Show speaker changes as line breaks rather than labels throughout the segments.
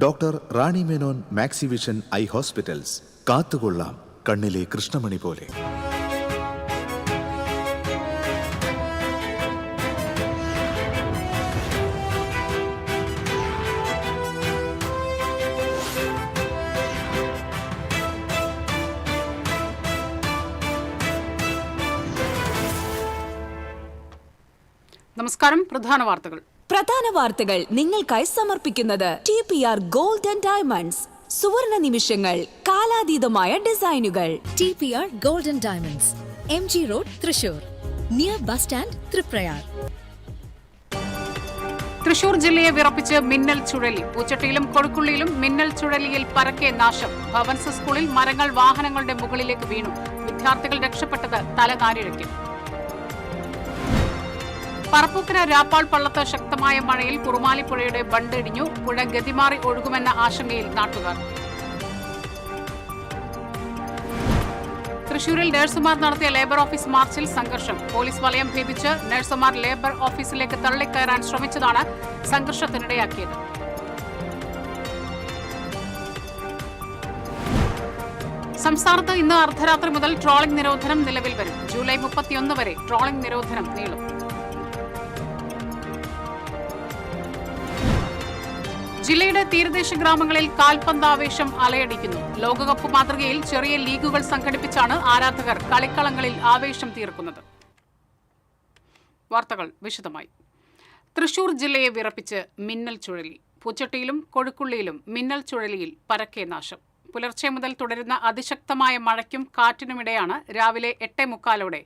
Doctor Rani Menon Maxivision I hospitals. കാത്തുകൊള്ളാം കണ്ണിലെ കൃഷ്ണമണി പോലെ.
നമസ്കാരം. പ്രധാന വാർത്തകൾ നിങ്ങൾക്കായി സമർപ്പിക്കുന്നത് TPR ഗോൾഡ് ആൻഡ് ഡയമണ്ട്സ്. സുവർണ നിമിഷങ്ങൾ, കാലാതീതമായ ഡിസൈനുകൾ.
TPR gold and diamonds, MG road, Thrissur, near bus stand, Triprayar.
Thrissur ജില്ലയെ വിറപ്പിച്ച് മിന്നൽ ചുഴലി. പൂച്ചട്ടിയിലും കൊടുക്കുള്ളിയിലും മിന്നൽ ചുഴലിയിൽ പരക്കെ നാശം. ഭവൻസ് സ്കൂളിൽ മരങ്ങൾ വാഹനങ്ങളുടെ മുകളിലേക്ക് വീണു. വിദ്യാർത്ഥികൾ രക്ഷപ്പെട്ടത് തലനാരിഴയ്ക്ക്. പറപ്പൂക്കര രാപ്പാൾ പള്ളത്ത് ശക്തമായ മഴയിൽ കുറുമാലിപ്പുഴയുടെ ബണ്ട് ഇടിഞ്ഞു. പുഴ ഗതിമാറി ഒഴുകുമെന്ന ആശങ്കയിൽ നാട്ടുകാർ. തൃശൂരിൽ നഴ്സുമാർ നടത്തിയ ലേബർ ഓഫീസ് മാർച്ചിൽ സംഘർഷം. പോലീസ് വലയം ഭേദിച്ച് നഴ്സുമാർ ലേബർ ഓഫീസിലേക്ക് തള്ളിക്കയറാൻ ശ്രമിച്ചതാണ് സംഘർഷത്തിനിടയാക്കിയത്. സംസ്ഥാനത്ത് ഇന്ന് അർദ്ധരാത്രി മുതൽ ട്രോളിംഗ് നിരോധനം നിലവിൽ വരും. ജൂലൈ 31 വരെ ട്രോളിംഗ് നിരോധനം നീളും. ജില്ലയുടെ തീരദേശ ഗ്രാമങ്ങളിൽ കാൽപന്താവേശം അലയടിക്കുന്നു. ലോകകപ്പ് മാതൃകയിൽ ചെറിയ ലീഗുകൾ സംഘടിപ്പിച്ചാണ് ആരാധകർ കളിക്കളങ്ങളിൽ ആവേശം തീർക്കുന്നത്. വാർത്തകൾ വിശദമായി. തൃശൂർ ജില്ലയെ വിറപ്പിച്ച് മിന്നൽ ചുഴലി. പൂച്ചട്ടിയിലും കൊഴുക്കുള്ളിയിലും മിന്നൽ ചുഴലിയിൽ പരക്കെ നാശം. പുലർച്ചെ മുതൽ തുടരുന്ന അതിശക്തമായ മഴയ്ക്കും കാറ്റിനുമിടെയാണ് രാവിലെ 8:45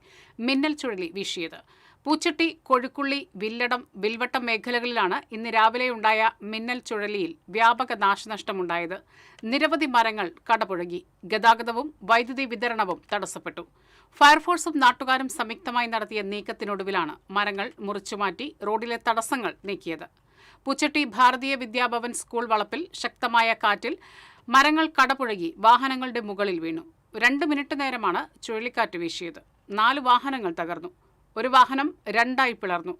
മിന്നൽ ചുഴലി വീശിയത്. പൂച്ചട്ടി, കൊഴുക്കുള്ളി, വില്ലടം, വിൽവട്ടം മേഖലകളിലാണ് ഇന്ന് രാവിലെയുണ്ടായ മിന്നൽ ചുഴലിയിൽ വ്യാപക നാശനഷ്ടമുണ്ടായത്. നിരവധി മരങ്ങൾ കടപുഴകി. ഗതാഗതവും വൈദ്യുതി വിതരണവും തടസ്സപ്പെട്ടു. ഫയർഫോഴ്സും നാട്ടുകാരും സംയുക്തമായി നടത്തിയ നീക്കത്തിനൊടുവിലാണ് മരങ്ങൾ മുറിച്ചുമാറ്റി റോഡിലെ തടസ്സങ്ങൾ നീക്കിയത്. പൂച്ചട്ടി ഭാരതീയ വിദ്യാഭവൻ സ്കൂൾ വളപ്പിൽ ശക്തമായ കാറ്റിൽ മരങ്ങൾ കടപുഴകി വാഹനങ്ങളുടെ മുകളിൽ വീണു. 2 മിനിറ്റ് നേരമാണ് ചുഴലിക്കാറ്റ് വീശിയത്. 4 വാഹനങ്ങൾ തകർന്നു. ഒരു വാഹനം 2ആയി പിളർന്നു.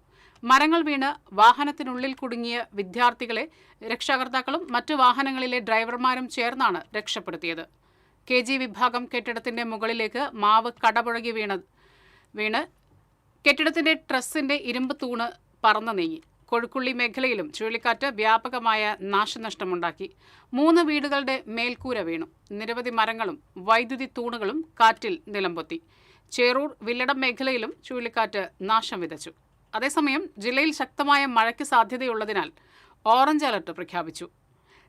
മരങ്ങൾ വീണ് വാഹനത്തിനുള്ളിൽ കുടുങ്ങിയ വിദ്യാർത്ഥികളെ രക്ഷാകർത്താക്കളും മറ്റു വാഹനങ്ങളിലെ ഡ്രൈവർമാരും ചേർന്നാണ് രക്ഷപ്പെടുത്തിയത്. KG വിഭാഗം കെട്ടിടത്തിന്റെ മുകളിലേക്ക് മാവ് കടപുഴകി വീണ് കെട്ടിടത്തിന്റെ ട്രസ്സിന്റെ ഇരുമ്പ് തൂണ് പറന്നു നീങ്ങി. കൊഴുക്കുള്ളി മേഖലയിലും ചുഴലിക്കാറ്റ് വ്യാപകമായ നാശനഷ്ടമുണ്ടാക്കി. 3 വീടുകളുടെ മേൽക്കൂര വീണു. നിരവധി മരങ്ങളും വൈദ്യുതി തൂണുകളും കാറ്റിൽ നിലംപൊത്തി. ചേറൂർ, വില്ലടം മേഖലയിലും ചുഴലിക്കാറ്റ് നാശം വിതച്ചു. അതേസമയം ജില്ലയിൽ ശക്തമായ മഴയ്ക്ക് സാധ്യതയുള്ളതിനാൽ ഓറഞ്ച് അലർട്ട് പ്രഖ്യാപിച്ചു.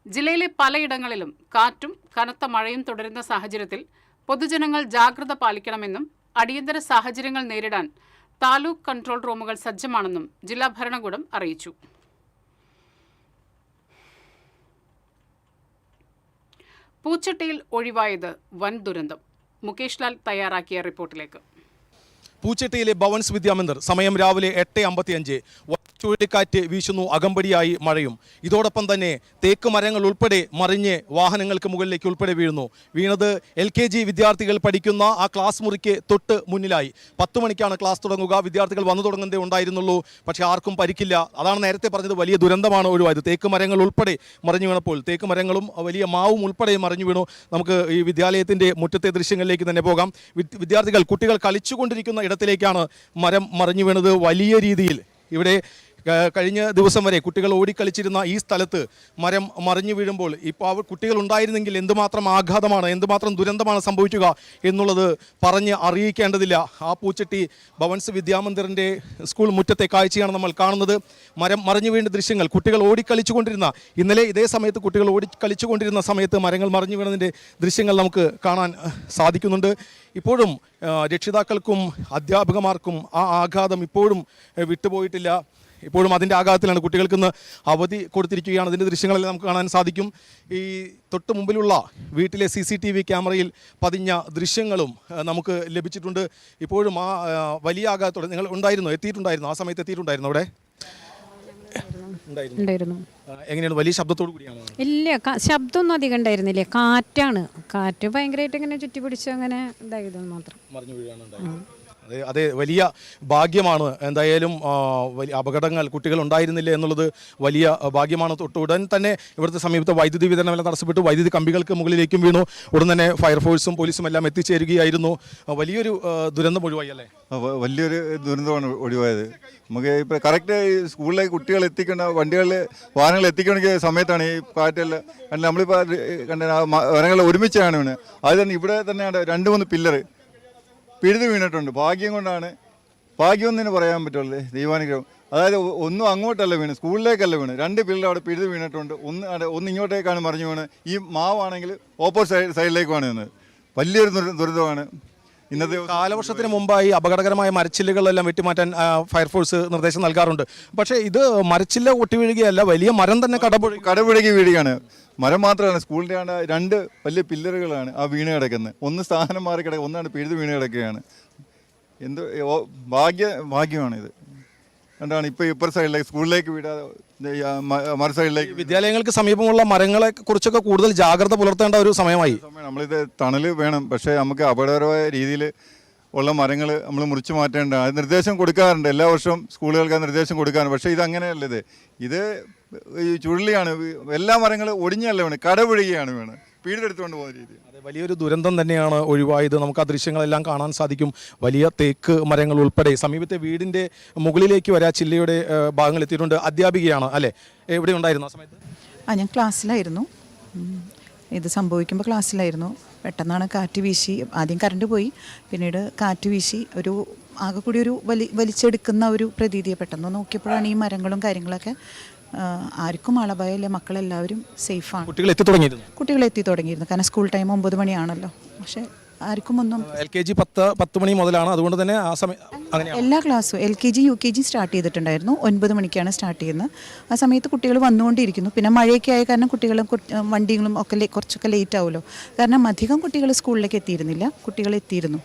ജില്ലയിലെ പലയിടങ്ങളിലും കാറ്റും കനത്ത മഴയും തുടരുന്ന സാഹചര്യത്തിൽ പൊതുജനങ്ങൾ ജാഗ്രത പാലിക്കണമെന്നും അടിയന്തര സാഹചര്യങ്ങൾ നേരിടാൻ താലൂക്ക് കൺട്രോൾ റൂമുകൾ സജ്ജമാണെന്നും ജില്ലാ ഭരണകൂടം അറിയിച്ചു. പൂച്ചട്ടിയിൽ ഒഴിവായത് വൻ ദുരന്തം. മുകേഷ് ലാൽ തയ്യാറാക്കിയ റിപ്പോർട്ടിലേക്ക്.
പൂച്ചട്ടിയിലെ ഭവൻസ് വിദ്യാമന്ദിർ, സമയം രാവിലെ 8:55. ചുഴലിക്കാറ്റ് വീശുന്നു, അകമ്പടിയായി മഴയും. ഇതോടൊപ്പം തന്നെ തേക്ക് മരങ്ങൾ ഉൾപ്പെടെ മറിഞ്ഞ് വാഹനങ്ങൾക്ക് മുകളിലേക്ക് ഉൾപ്പെടെ വീണത് LKG വിദ്യാർത്ഥികൾ പഠിക്കുന്ന ആ ക്ലാസ് മുറിക്ക് തൊട്ട് മുന്നിലായി. 10 മണിക്കാണ് ക്ലാസ് തുടങ്ങുക. വിദ്യാർത്ഥികൾ വന്നു തുടങ്ങുന്നതേ ഉണ്ടായിരുന്നുള്ളൂ. പക്ഷേ ആർക്കും പരിക്കില്ല. അതാണ് നേരത്തെ പറഞ്ഞത്, വലിയ ദുരന്തമാണ് ഒഴിവായത്. തേക്ക് മരങ്ങൾ ഉൾപ്പെടെ മറിഞ്ഞു വീണപ്പോൾ, തേക്ക് മരങ്ങളും വലിയ മാവും ഉൾപ്പെടെ മറിഞ്ഞു വീണു. നമുക്ക് ഈ വിദ്യാലയത്തിൻ്റെ മുറ്റത്തെ ദൃശ്യങ്ങളിലേക്ക് തന്നെ പോകാം. കുട്ടികൾ കളിച്ചുകൊണ്ടിരിക്കുന്ന ഇടത്തിലേക്കാണ് മരം മറിഞ്ഞു വീണത്. വലിയ രീതിയിൽ ഇവിടെ കഴിഞ്ഞ ദിവസം വരെ കുട്ടികൾ ഓടിക്കളിച്ചിരുന്ന ഈ സ്ഥലത്ത് മരം മറിഞ്ഞു വീഴുമ്പോൾ ഇപ്പോൾ കുട്ടികൾ ഉണ്ടായിരുന്നെങ്കിൽ എന്തുമാത്രം ആഘാതമാണ്, എന്തുമാത്രം ദുരന്തമാണ് സംഭവിക്കുക എന്നുള്ളത് പറഞ്ഞ് അറിയിക്കേണ്ടതില്ല. ആ പൂച്ചട്ടി ഭവൻസ് വിദ്യാമന്ദിറിൻ്റെ സ്കൂൾ മുറ്റത്തെ കാഴ്ചയാണ് നമ്മൾ കാണുന്നത്. മരം മറിഞ്ഞു വീണ്ട ദൃശ്യങ്ങൾ, കുട്ടികൾ ഓടിക്കളിച്ചുകൊണ്ടിരുന്ന, ഇന്നലെ ഇതേ സമയത്ത് കുട്ടികൾ ഓടിക്കളിച്ചുകൊണ്ടിരുന്ന സമയത്ത് മരങ്ങൾ മറിഞ്ഞു വീണതിൻ്റെ ദൃശ്യങ്ങൾ നമുക്ക് കാണാൻ സാധിക്കുന്നുണ്ട്. ഇപ്പോഴും രക്ഷിതാക്കൾക്കും അധ്യാപകന്മാർക്കും ആ ആഘാതം ഇപ്പോഴും വിട്ടുപോയിട്ടില്ല. ഇപ്പോഴും അതിൻ്റെ ആഘാതത്തിലാണ്. കുട്ടികൾക്ക് ഇന്ന് അവധി കൊടുത്തിരിക്കുകയാണ്. അതിൻ്റെ ദൃശ്യങ്ങളെല്ലാം നമുക്ക് കാണാൻ സാധിക്കും. ഈ തൊട്ട് മുമ്പിലുള്ള വീട്ടിലെ CCTV ക്യാമറയിൽ പതിഞ്ഞ ദൃശ്യങ്ങളും നമുക്ക് ലഭിച്ചിട്ടുണ്ട്. ഇപ്പോഴും ആ വലിയ ആഘാതത്തോടെ നിങ്ങൾ എത്തിയിട്ടുണ്ടായിരുന്നു? ആ സമയത്ത് എത്തിയിട്ടുണ്ടായിരുന്നു അവിടെ?
ഉണ്ടായിരുന്നു.
എങ്ങനെയാണ്? വലിയ ശബ്ദത്തോടു കൂടിയാണ്?
ഇല്ല, ശബ്ദമൊന്നും അധികം ഉണ്ടായിരുന്നില്ല. കാറ്റാണ്. കാറ്റ് ഭയങ്കരമായിട്ട് ഇങ്ങനെ ചുറ്റി പിടിച്ച് അങ്ങനെ ഇതായത് മാത്രം.
മറിഞ്ഞു വീഴാണ് ഉണ്ടായത്. അതെ, വലിയ ഭാഗ്യമാണ്. എന്തായാലും വലിയ അപകടങ്ങൾ കുട്ടികൾ ഉണ്ടായിരുന്നില്ല എന്നുള്ളത് വലിയ ഭാഗ്യമാണ്. ഉടൻ തന്നെ ഇവിടുത്തെ സമീപത്തെ വൈദ്യുതി വിതരണമെല്ലാം തടസ്സപ്പെട്ടു, വൈദ്യുതി കമ്പികൾക്ക് മുകളിലേക്കും വീണു. ഉടൻ തന്നെ ഫയർഫോഴ്സും പോലീസും എല്ലാം എത്തിച്ചേരുകയായിരുന്നു. വലിയൊരു ദുരന്തം ഒഴിവായി അല്ലേ?
വലിയൊരു ദുരന്തമാണ് ഒഴിവായത്. നമുക്ക് ഇപ്പോൾ കറക്റ്റ് സ്കൂളിലേക്ക് കുട്ടികൾ എത്തിക്കേണ്ട വണ്ടികളിൽ വാഹനങ്ങൾ എത്തിക്കണമെങ്കിൽ സമയത്താണ് ഈ കാറ്റെല്ലാം കണ്ട് നമ്മളിപ്പോൾ കണ്ട മരങ്ങൾ ഒരുമിച്ചാണ് വീണ്. അത് തന്നെ ഇവിടെ തന്നെയാണ് 2-3 പില്ലർ പിഴുത് വീണിട്ടുണ്ട്. ഭാഗ്യം കൊണ്ടാണ്, ഭാഗ്യം തന്നെ പറയാൻ പറ്റുള്ളൂ, ദൈവാനുഗ്രഹം. അതായത് ഒന്നും അങ്ങോട്ടല്ല വീണ്, സ്കൂളിലേക്കല്ല വീണ്, 2 പില്ലർ അവിടെ പിഴുത് വീണിട്ടുണ്ട്. ഒന്ന് ഇങ്ങോട്ടേക്കാണ് മറിഞ്ഞു വീണ്. ഈ മാവാണെങ്കിൽ ഓപ്പോസിറ്റ് സൈഡിലേക്കാണ് വീണത്. വലിയൊരു ദുരിതമാണ്. ഇന്നത്തെ
കാലവർഷത്തിന് മുമ്പായി അപകടകരമായ മരച്ചില്ലുകളെല്ലാം വെട്ടിമാറ്റാൻ ഫയർഫോഴ്സ് നിർദ്ദേശം നൽകാറുണ്ട്. പക്ഷേ ഇത് മരച്ചില്ല ഒട്ടി വീഴുകയല്ല, വലിയ മരം തന്നെ
കടപുഴകി വീഴുകയാണ്. മരം മാത്രമാണ്, സ്കൂളിൻ്റെ 2 വലിയ പില്ലറുകളാണ് ആ വീണ് കിടക്കുന്നത്. ഒന്ന് സ്ഥാനം മാറി കിടക്കുക, ഒന്നാണ് പിഴുത് വീണ് കിടക്കുകയാണ്. എന്ത് ഭാഗ്യമാണിത്. എന്താണ് ഇപ്പോൾ ഇപ്പുറ സൈഡിലേക്ക് സ്കൂളിലേക്ക് വീടാതെ മറു സൈഡിലേക്ക്.
വിദ്യാലയങ്ങൾക്ക് സമീപമുള്ള മരങ്ങളെ കുറിച്ചൊക്കെ കൂടുതൽ ജാഗ്രത പുലർത്തേണ്ട ഒരു സമയമായി.
നമ്മളിത് തണൽ വേണം, പക്ഷേ നമുക്ക് അപകടകരമായ രീതിയിൽ ഉള്ള മരങ്ങൾ നമ്മൾ മുറിച്ച് മാറ്റേണ്ട അത് നിർദ്ദേശം കൊടുക്കാറുണ്ട്. എല്ലാ വർഷവും സ്കൂളുകൾക്ക് ആ നിർദ്ദേശം കൊടുക്കാറുണ്ട്. പക്ഷേ ഇതങ്ങനെയല്ല. ഇത് ഈ ചുഴലിയാണ്. എല്ലാ മരങ്ങളും ഒടിഞ്ഞല്ല വീണ്, കടപുഴകിയാണ് വീണ്, പീടിയെടുത്തുകൊണ്ട് പോകുന്ന രീതി.
വലിയൊരു ദുരന്തം തന്നെയാണ് ഒഴിവായത്. നമുക്ക് ആ ദൃശ്യങ്ങളെല്ലാം കാണാൻ സാധിക്കും. വലിയ തേക്ക് മരങ്ങൾ ഉൾപ്പെടെ സമീപത്തെ വീടിൻ്റെ മുകളിലേക്ക് വരെ ചില്ലയുടെ ഭാഗങ്ങൾ എത്തിയിട്ടുണ്ട്. അധ്യാപികയാണ് അല്ലേ? എവിടെ ഉണ്ടായിരുന്നു ആ സമയത്ത്?
ഞാൻ ക്ലാസ്സിലായിരുന്നു. ഇത് സംഭവിക്കുമ്പോൾ ക്ലാസ്സിലായിരുന്നു. പെട്ടെന്നാണ് കാറ്റ് വീശി, ആദ്യം കറണ്ട് പോയി, പിന്നീട് കാറ്റ് വീശി ആകെ കൂടി ഒരു വലിച്ചെടുക്കുന്ന ഒരു പ്രതീതിയെ പെട്ടെന്ന് നോക്കിയപ്പോഴാണ് ഈ മരങ്ങളും കാര്യങ്ങളൊക്കെ. ആർക്കും ആളഭയമില്ല, മക്കളെല്ലാവരും സേഫാണ്.
കുട്ടികൾ എത്തി
തുടങ്ങിയിരുന്നു കാരണം സ്കൂൾ ടൈം 9 മണിയാണല്ലോ. പക്ഷേ ആർക്കും ഒന്നും
LKG 10 മണി മുതലാണ്. അതുകൊണ്ട് തന്നെ ആ സമയം
എല്ലാ ക്ലാസ്സും LKG UKG സ്റ്റാർട്ട് ചെയ്തിട്ടുണ്ടായിരുന്നു. 9 മണിക്കാണ് സ്റ്റാർട്ട് ചെയ്യുന്നത്. ആ സമയത്ത് കുട്ടികൾ വന്നുകൊണ്ടിരിക്കുന്നു. പിന്നെ മഴയൊക്കെ ആയ കാരണം കുട്ടികളും വണ്ടികളും ഒക്കെ കുറച്ചൊക്കെ ലേറ്റ് ആവുമല്ലോ. കാരണം അധികം കുട്ടികൾ സ്കൂളിലേക്ക് എത്തിയിരുന്നില്ല, കുട്ടികൾ എത്തിയിരുന്നു.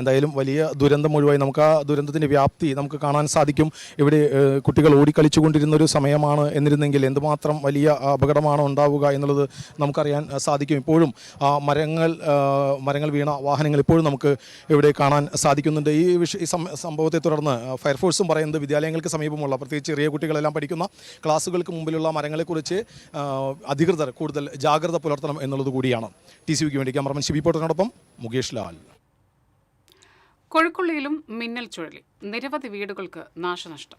എന്തായാലും വലിയ ദുരന്തം ഒഴിവായി. നമുക്ക് ആ ദുരന്തത്തിൻ്റെ വ്യാപ്തി നമുക്ക് കാണാൻ സാധിക്കും. ഇവിടെ കുട്ടികൾ ഓടിക്കളിച്ചുകൊണ്ടിരുന്ന ഒരു സമയമാണ്. എന്നിരുന്നെങ്കിൽ എന്തുമാത്രം വലിയ അപകടമാണ് ഉണ്ടാവുക എന്നുള്ളത് നമുക്കറിയാൻ സാധിക്കും. ഇപ്പോഴും മരങ്ങൾ വീണ വാഹനങ്ങൾ ഇപ്പോഴും നമുക്ക് ഇവിടെ കാണാൻ സാധിക്കുന്നുണ്ട്. ഈ സംഭവത്തെ തുടർന്ന് ഫയർഫോഴ്സും പറയുന്നത് വിദ്യാലയങ്ങൾക്ക് സമീപമുള്ള പ്രത്യേകിച്ച് ചെറിയ കുട്ടികളെല്ലാം പഠിക്കുന്ന ക്ലാസ്സുകൾക്ക് മുമ്പിലുള്ള മരങ്ങളെക്കുറിച്ച് അധികൃതർ കൂടുതൽ ജാഗ്രത പുലർത്തണം എന്നുള്ളത് കൂടിയാണ്. TCVക്ക് വേണ്ടി ക്യാമറമാൻ ഷിബി പോട്ടനോടൊപ്പം മുകേഷ് ലാൽ.
കൊഴുക്കുള്ളിയിലും മിന്നൽ ചുഴലി, നിരവധി വീടുകൾക്ക് നാശനഷ്ടം.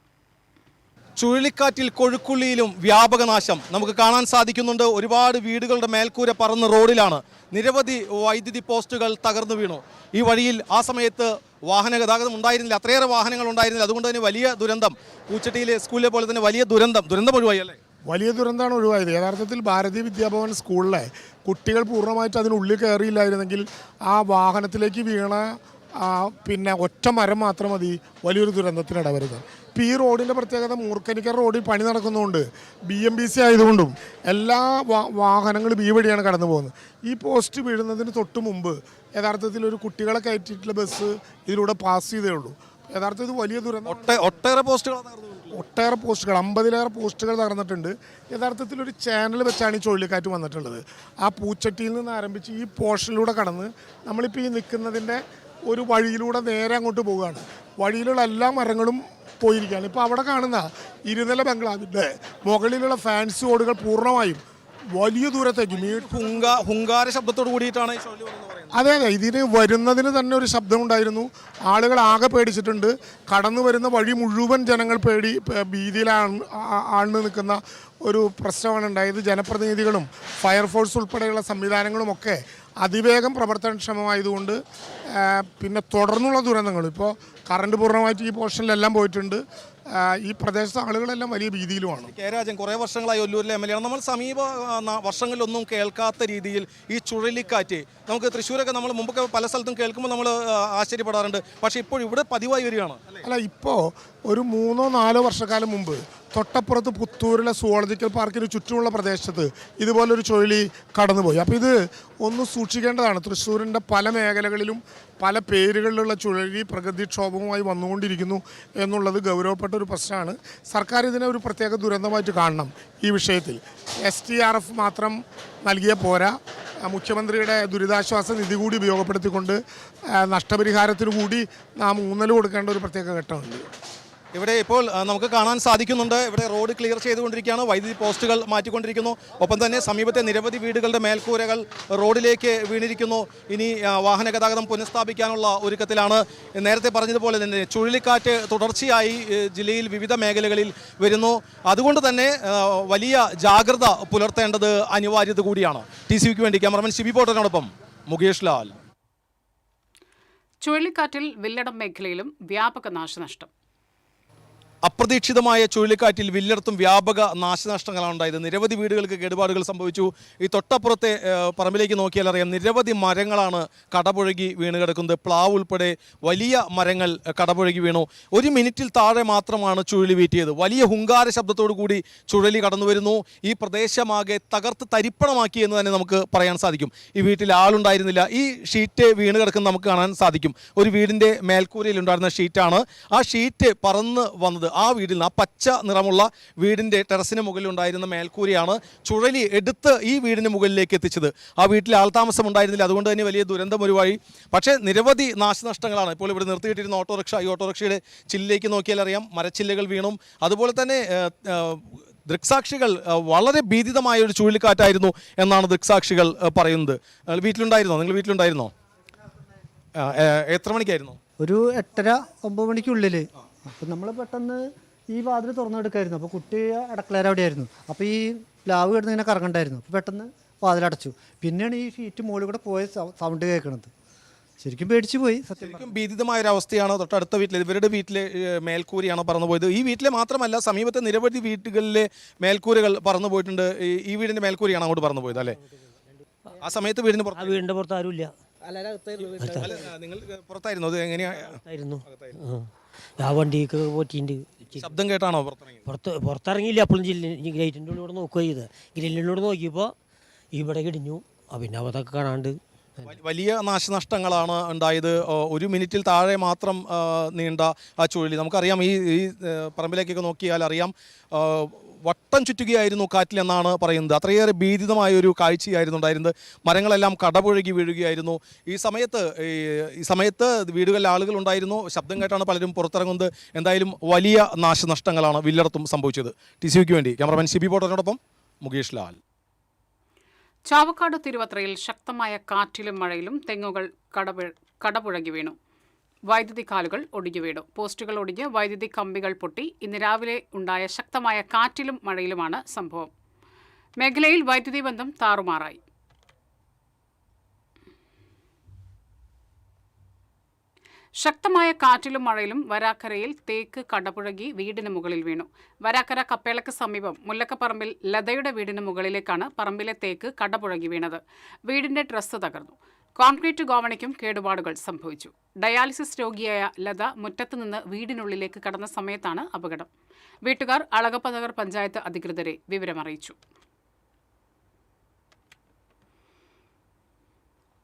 ചുഴലിക്കാറ്റിൽ കൊഴുക്കുള്ളിയിലും വ്യാപക നാശം നമുക്ക് കാണാൻ സാധിക്കുന്നുണ്ട്. ഒരുപാട് വീടുകളുടെ മേൽക്കൂര പറന്ന് റോഡിലാണ്. നിരവധി വൈദ്യുതി പോസ്റ്റുകൾ തകർന്നു വീണു. ഈ വഴിയിൽ ആ സമയത്ത് വാഹന ഗതാഗതം ഉണ്ടായിരുന്നില്ല, അത്രയേറെ വാഹനങ്ങൾ ഉണ്ടായിരുന്നില്ല. അതുകൊണ്ട് തന്നെ വലിയ ദുരന്തം. പൂച്ചട്ടിയിലെ സ്കൂളിലെ പോലെ തന്നെ വലിയ ദുരന്തം ഒഴിവായി അല്ലേ?
വലിയ ദുരന്തമാണ് ഒഴിവായത്. യഥാർത്ഥത്തിൽ ഭാരതീയ വിദ്യാഭവൻ സ്കൂളിലെ കുട്ടികൾ പൂർണ്ണമായിട്ട് അതിനുള്ളിൽ കയറിയില്ലായിരുന്നെങ്കിൽ ആ വാഹനത്തിലേക്ക് വീണ പിന്നെ ഒറ്റ മരം മാത്രം മതി വലിയൊരു ദുരന്തത്തിന് ഇടവരുന്നത്. ഇപ്പോൾ ഈ റോഡിൻ്റെ പ്രത്യേകത മൂർക്കനിക്കർ റോഡിൽ പണി നടക്കുന്നതുകൊണ്ട് BMBC ആയതുകൊണ്ടും എല്ലാ വാഹനങ്ങളും ഈ വഴിയാണ് കടന്നു പോകുന്നത്. ഈ പോസ്റ്റ് വീഴുന്നതിന് തൊട്ട് മുമ്പ് യഥാർത്ഥത്തിൽ ഒരു കുട്ടികളെ കയറ്റിയിട്ടുള്ള ബസ് ഇതിലൂടെ പാസ് ചെയ്തേ ഉള്ളൂ. യഥാർത്ഥത്തിൽ വലിയ ദുരന്തം.
ഒട്ടേറെ പോസ്റ്റുകൾ
50-ലേറെ പോസ്റ്റുകൾ തകർന്നിട്ടുണ്ട്. യഥാർത്ഥത്തിൽ ഒരു ചാനൽ വെച്ചാണ് ഈ ചുഴലിക്കാറ്റ് വന്നിട്ടുള്ളത്. ആ പൂച്ചട്ടിയിൽ നിന്ന് ആരംഭിച്ച് ഈ പോർഷനിലൂടെ കടന്ന് നമ്മളിപ്പോൾ ഈ നിൽക്കുന്നതിൻ്റെ ഒരു വഴിയിലൂടെ നേരെ അങ്ങോട്ട് പോവുകയാണ്. വഴിയിലുള്ള എല്ലാ മരങ്ങളും പോയിരിക്കുകയാണ്. ഇപ്പോൾ അവിടെ കാണുന്ന ഇരുനില ബംഗ്ലാവിൻ്റെ മുകളിലുള്ള ഫാൻസി ഓടുകൾ പൂർണ്ണമായും വലിയ ദൂരത്തേക്ക്
ഹുങ്കാര ശബ്ദത്തോട് കൂടിയിട്ടാണ്.
അതെ, ഇതിന് വരുന്നതിന് തന്നെ ഒരു ശബ്ദമുണ്ടായിരുന്നു. ആളുകൾ ആകെ പേടിച്ചിട്ടുണ്ട്. കടന്നു വരുന്ന വഴി മുഴുവൻ ജനങ്ങൾ ഭീതിയിലാണ് നിൽക്കുന്ന ഒരു പ്രശ്നമാണ് ഉണ്ടായത്. ജനപ്രതിനിധികളും ഫയർഫോഴ്സ് ഉൾപ്പെടെയുള്ള സംവിധാനങ്ങളുമൊക്കെ അതിവേഗം പ്രവർത്തനക്ഷമമായതുകൊണ്ട് പിന്നെ തുടർന്നുള്ള ദുരന്തങ്ങൾ ഇപ്പോൾ കറണ്ട് പൂർണ്ണമായിട്ട് ഈ പോർഷനിലെല്ലാം പോയിട്ടുണ്ട്. ഈ പ്രദേശത്തെ ആളുകളെല്ലാം വലിയ ഭീതിയിലുമാണ്.
രാജൻ കുറേ വർഷങ്ങളായി ഒല്ലൂരിലെ MLA ആണ്. നമ്മൾ സമീപ വർഷങ്ങളിലൊന്നും കേൾക്കാത്ത രീതിയിൽ ഈ ചുഴലിക്കാറ്റ് നമുക്ക് തൃശ്ശൂരൊക്കെ നമ്മൾ മുമ്പൊക്കെ പല സ്ഥലത്തും കേൾക്കുമ്പോൾ നമ്മൾ ആശ്ചര്യപ്പെടാറുണ്ട്. പക്ഷേ ഇപ്പോൾ ഇവിടെ പതിവായി വരികയാണ്.
അല്ല, ഇപ്പോൾ ഒരു 3-4 വർഷക്കാലം മുമ്പ് തൊട്ടപ്പുറത്ത് പുത്തൂരിലെ സുവോളജിക്കൽ പാർക്കിന് ചുറ്റുമുള്ള പ്രദേശത്ത് ഇതുപോലൊരു ചുഴലി കടന്നുപോയി. അപ്പോൾ ഇത് ഒന്ന് സൂക്ഷിക്കേണ്ടതാണ്. തൃശ്ശൂരിൻ്റെ പല മേഖലകളിലും പല പേരുകളിലുള്ള ചുഴലി പ്രകൃതിക്ഷോഭവുമായി വന്നുകൊണ്ടിരിക്കുന്നു എന്നുള്ളത് ഗൗരവപ്പെട്ട ഒരു പ്രശ്നമാണ്. സർക്കാർ ഇതിനെ ഒരു പ്രത്യേക ദുരന്തമായിട്ട് കാണണം. ഈ വിഷയത്തിൽ STRF മാത്രം നൽകിയ പോരാ, മുഖ്യമന്ത്രിയുടെ ദുരിതാശ്വാസ നിധി കൂടി ഉപയോഗപ്പെടുത്തിക്കൊണ്ട് നഷ്ടപരിഹാരത്തിന് കൂടി നാം ഊന്നൽ കൊടുക്കേണ്ട ഒരു പ്രത്യേക ഘട്ടമുണ്ട്.
ഇവിടെ ഇപ്പോൾ നമുക്ക് കാണാൻ സാധിക്കുന്നുണ്ട്, ഇവിടെ റോഡ് ക്ലിയർ ചെയ്തുകൊണ്ടിരിക്കുകയാണ്, വൈദ്യുതി പോസ്റ്റുകൾ മാറ്റിക്കൊണ്ടിരിക്കുന്നു. ഒപ്പം തന്നെ സമീപത്തെ നിരവധി വീടുകളുടെ മേൽക്കൂരകൾ റോഡിലേക്ക് വീണിരിക്കുന്നു. ഇനി വാഹന ഗതാഗതം പുനഃസ്ഥാപിക്കാനുള്ള ഒരുക്കത്തിലാണ്. നേരത്തെ പറഞ്ഞതുപോലെ തന്നെ ചുഴലിക്കാറ്റ് തുടർച്ചയായി ജില്ലയിൽ വിവിധ മേഖലകളിൽ വരുന്നു. അതുകൊണ്ട് തന്നെ വലിയ ജാഗ്രത പുലർത്തേണ്ടത് അനിവാര്യത കൂടിയാണ്. TCVക്ക് വേണ്ടി ക്യാമറമാൻ ഷിബി പോട്ടറിനോടൊപ്പം മുകേഷ് ലാൽ.
ചുഴലിക്കാറ്റിൽ വില്ലടം മേഖലയിലും വ്യാപക നാശനഷ്ടം.
അപ്രതീക്ഷിതമായ ചുഴലിക്കാറ്റിൽ വില്ലടത്തും വ്യാപക നാശനഷ്ടങ്ങളാണ് ഉണ്ടായത്. നിരവധി വീടുകൾക്ക് കേടുപാടുകൾ സംഭവിച്ചു. ഈ തൊട്ടപ്പുറത്തെ പറമ്പിലേക്ക് നോക്കിയാൽ അറിയാം, നിരവധി മരങ്ങളാണ് കടപുഴകി വീണ് കിടക്കുന്നത്. പ്ലാവ് ഉൾപ്പെടെ വലിയ മരങ്ങൾ കടപുഴകി വീണു. 1 മിനിറ്റിൽ താഴെ മാത്രമാണ് ചുഴലി വീറ്റിയത്. വലിയ ഹുങ്കാര ശബ്ദത്തോടു കൂടി ചുഴലി കടന്നു വരുന്നു. ഈ പ്രദേശമാകെ തകർത്ത് തരിപ്പണമാക്കി എന്ന് തന്നെ നമുക്ക് പറയാൻ സാധിക്കും. ഈ വീട്ടിൽ ആളുണ്ടായിരുന്നില്ല. ഈ ഷീറ്റ് വീണ് കിടക്കുന്ന നമുക്ക് കാണാൻ സാധിക്കും. ഒരു വീടിൻ്റെ മേൽക്കൂരയിലുണ്ടായിരുന്ന ഷീറ്റാണ്. ആ ഷീറ്റ് പറന്ന് വന്നത് ആ വീടിൽ നിന്ന്, ആ പച്ച നിറമുള്ള വീടിൻ്റെ ടെറസിന് മുകളിലുണ്ടായിരുന്ന മേൽക്കൂരയാണ് ചുഴലി എടുത്ത് ഈ വീടിന് മുകളിലേക്ക് എത്തിച്ചത്. ആ വീട്ടിൽ ആൾതാമസം ഉണ്ടായിരുന്നില്ല, അതുകൊണ്ട് തന്നെ വലിയ ദുരന്തം ഒരുവായി. പക്ഷേ നിരവധി നാശനഷ്ടങ്ങളാണ്. ഇപ്പോൾ ഇവിടെ നിർത്തിയിട്ടിരുന്ന ഓട്ടോറിക്ഷ, ഈ ഓട്ടോറിക്ഷയുടെ ചില്ലിലേക്ക് നോക്കിയാൽ അറിയാം മരച്ചില്ലകൾ വീണും. അതുപോലെ തന്നെ ദൃക്സാക്ഷികൾ വളരെ ഭീതിതമായ ഒരു ചുഴലിക്കാറ്റായിരുന്നു എന്നാണ് ദൃക്സാക്ഷികൾ പറയുന്നത്. വീട്ടിലുണ്ടായിരുന്നോ? നിങ്ങൾ വീട്ടിലുണ്ടായിരുന്നോ? എത്ര മണിക്കായിരുന്നു?
ഒരു 8:30-9 മണിക്കുള്ളിൽ. അപ്പം നമ്മൾ പെട്ടെന്ന് ഈ വാതിൽ തുറന്നെടുക്കായിരുന്നു. അപ്പോൾ കുട്ടി അടക്കളേര അവിടെയായിരുന്നു. അപ്പോൾ ഈ പ്ലാവ് കിടന്ന് ഇങ്ങനെ കറങ്ങണ്ടായിരുന്നു. അപ്പോൾ പെട്ടെന്ന് വാതിലടച്ചു. പിന്നെയാണ് ഈ ഷീറ്റ് മുകളിൽ കൂടെ പോയ സൗണ്ട് കേൾക്കണത്. ശരിക്കും പേടിച്ചു പോയി.
ശരിക്കും ഭീതിതമായ ഒരു അവസ്ഥയാണ്. തൊട്ടടുത്ത വീട്ടിൽ, ഇവരുടെ വീട്ടിലെ മേൽക്കൂരയാണ് പറന്നു പോയത്. ഈ വീട്ടിലെ മാത്രമല്ല, സമീപത്തെ നിരവധി വീട്ടുകളിലെ മേൽക്കൂരകൾ പറന്നു പോയിട്ടുണ്ട്. ഈ വീടിൻ്റെ മേൽക്കൂരയാണ് അങ്ങോട്ട് പറന്നു പോയത് അല്ലേ? ആ സമയത്ത് വീടിൻ്റെ
പുറത്ത് ആരുമില്ല.
നിങ്ങൾ പുറത്തായിരുന്നു? അത് എങ്ങനെയായിരുന്നു?
ആ വണ്ടിക്ക് പോറ്റിണ്ട്.
ശബ്ദം കേട്ടാണോ
പുറത്തിറങ്ങിയില്ല. അപ്പോഴും ഗ്രേറ്റിൻ്റെ ഉള്ളിലൂടെ നോക്കുക ചെയ്ത്. ഗ്രില്ലിനോട് നോക്കിയപ്പോൾ ഇവിടെ കിടിഞ്ഞു. പിന്നെ അതൊക്കെ കാണാണ്ട്
വലിയ നാശനഷ്ടങ്ങളാണ് ഉണ്ടായത്. 1 മിനിറ്റിൽ താഴെ മാത്രം നീണ്ട ആ ചുഴലി. നമുക്കറിയാം, ഈ പറമ്പിലേക്കൊക്കെ നോക്കിയാൽ അറിയാം, വട്ടം ചുറ്റുകയായിരുന്നു കാറ്റിലെന്നാണ് പറയുന്നത്. അത്രയേറെ ഭീതിതമായ ഒരു കാഴ്ചയായിരുന്നു ഉണ്ടായിരുന്നത്. മരങ്ങളെല്ലാം കടപുഴകി വീഴുകയായിരുന്നു. ഈ സമയത്ത് വീടുകളിൽ ആളുകൾ ഉണ്ടായിരുന്നു. ശബ്ദം കേട്ടാണ് പലരും പുറത്തിറങ്ങുന്നത്. എന്തായാലും വലിയ നാശനഷ്ടങ്ങളാണ് വില്ലടത്തും സംഭവിച്ചത്. TCVക്ക് വേണ്ടി ക്യാമറമാൻ ഷിബി പോട്ടറിനോടൊപ്പം മുകേഷ് ലാൽ.
ചാവക്കാട് തിരുവത്രയിൽ ശക്തമായ കാറ്റിലും മഴയിലും തെങ്ങുകൾ കടപുഴകി വീണു. വൈദ്യുതി കാലുകൾ ഒടിഞ്ഞു വീണു. പോസ്റ്റുകൾ ഒടിഞ്ഞ് വൈദ്യുതി കമ്പികൾ പൊട്ടി. ഇന്ന് രാവിലെ ഉണ്ടായ ശക്തമായ കാറ്റിലും മഴയിലുമാണ് സംഭവം. മേഖലയിൽ വൈദ്യുതി ബന്ധം താറുമാറായി. ശക്തമായ കാറ്റിലും മഴയിലും വരാക്കരയിൽ തേക്ക് കടപുഴകി വീടിന് മുകളിൽ വീണു. വരാക്കര കപ്പേളക്ക് സമീപം മുല്ലക്കപ്പറമ്പിൽ ലതയുടെ വീടിന് മുകളിലേക്കാണ് പറമ്പിലെ തേക്ക് കടപുഴകി വീണത്. വീടിന്റെ ട്രസ് തകർന്നു. കോൺക്രീറ്റ് ഗോവണിക്കും കേടുപാടുകൾ സംഭവിച്ചു. ഡയാലിസിസ് രോഗിയായ ലത മുറ്റത്തുനിന്ന് വീടിനുള്ളിലേക്ക് കടന്ന സമയത്താണ് അപകടം. വീട്ടുകാർ അളഗപ്പനഗർ പഞ്ചായത്ത് അധികൃതരെ വിവരമറിയിച്ചു.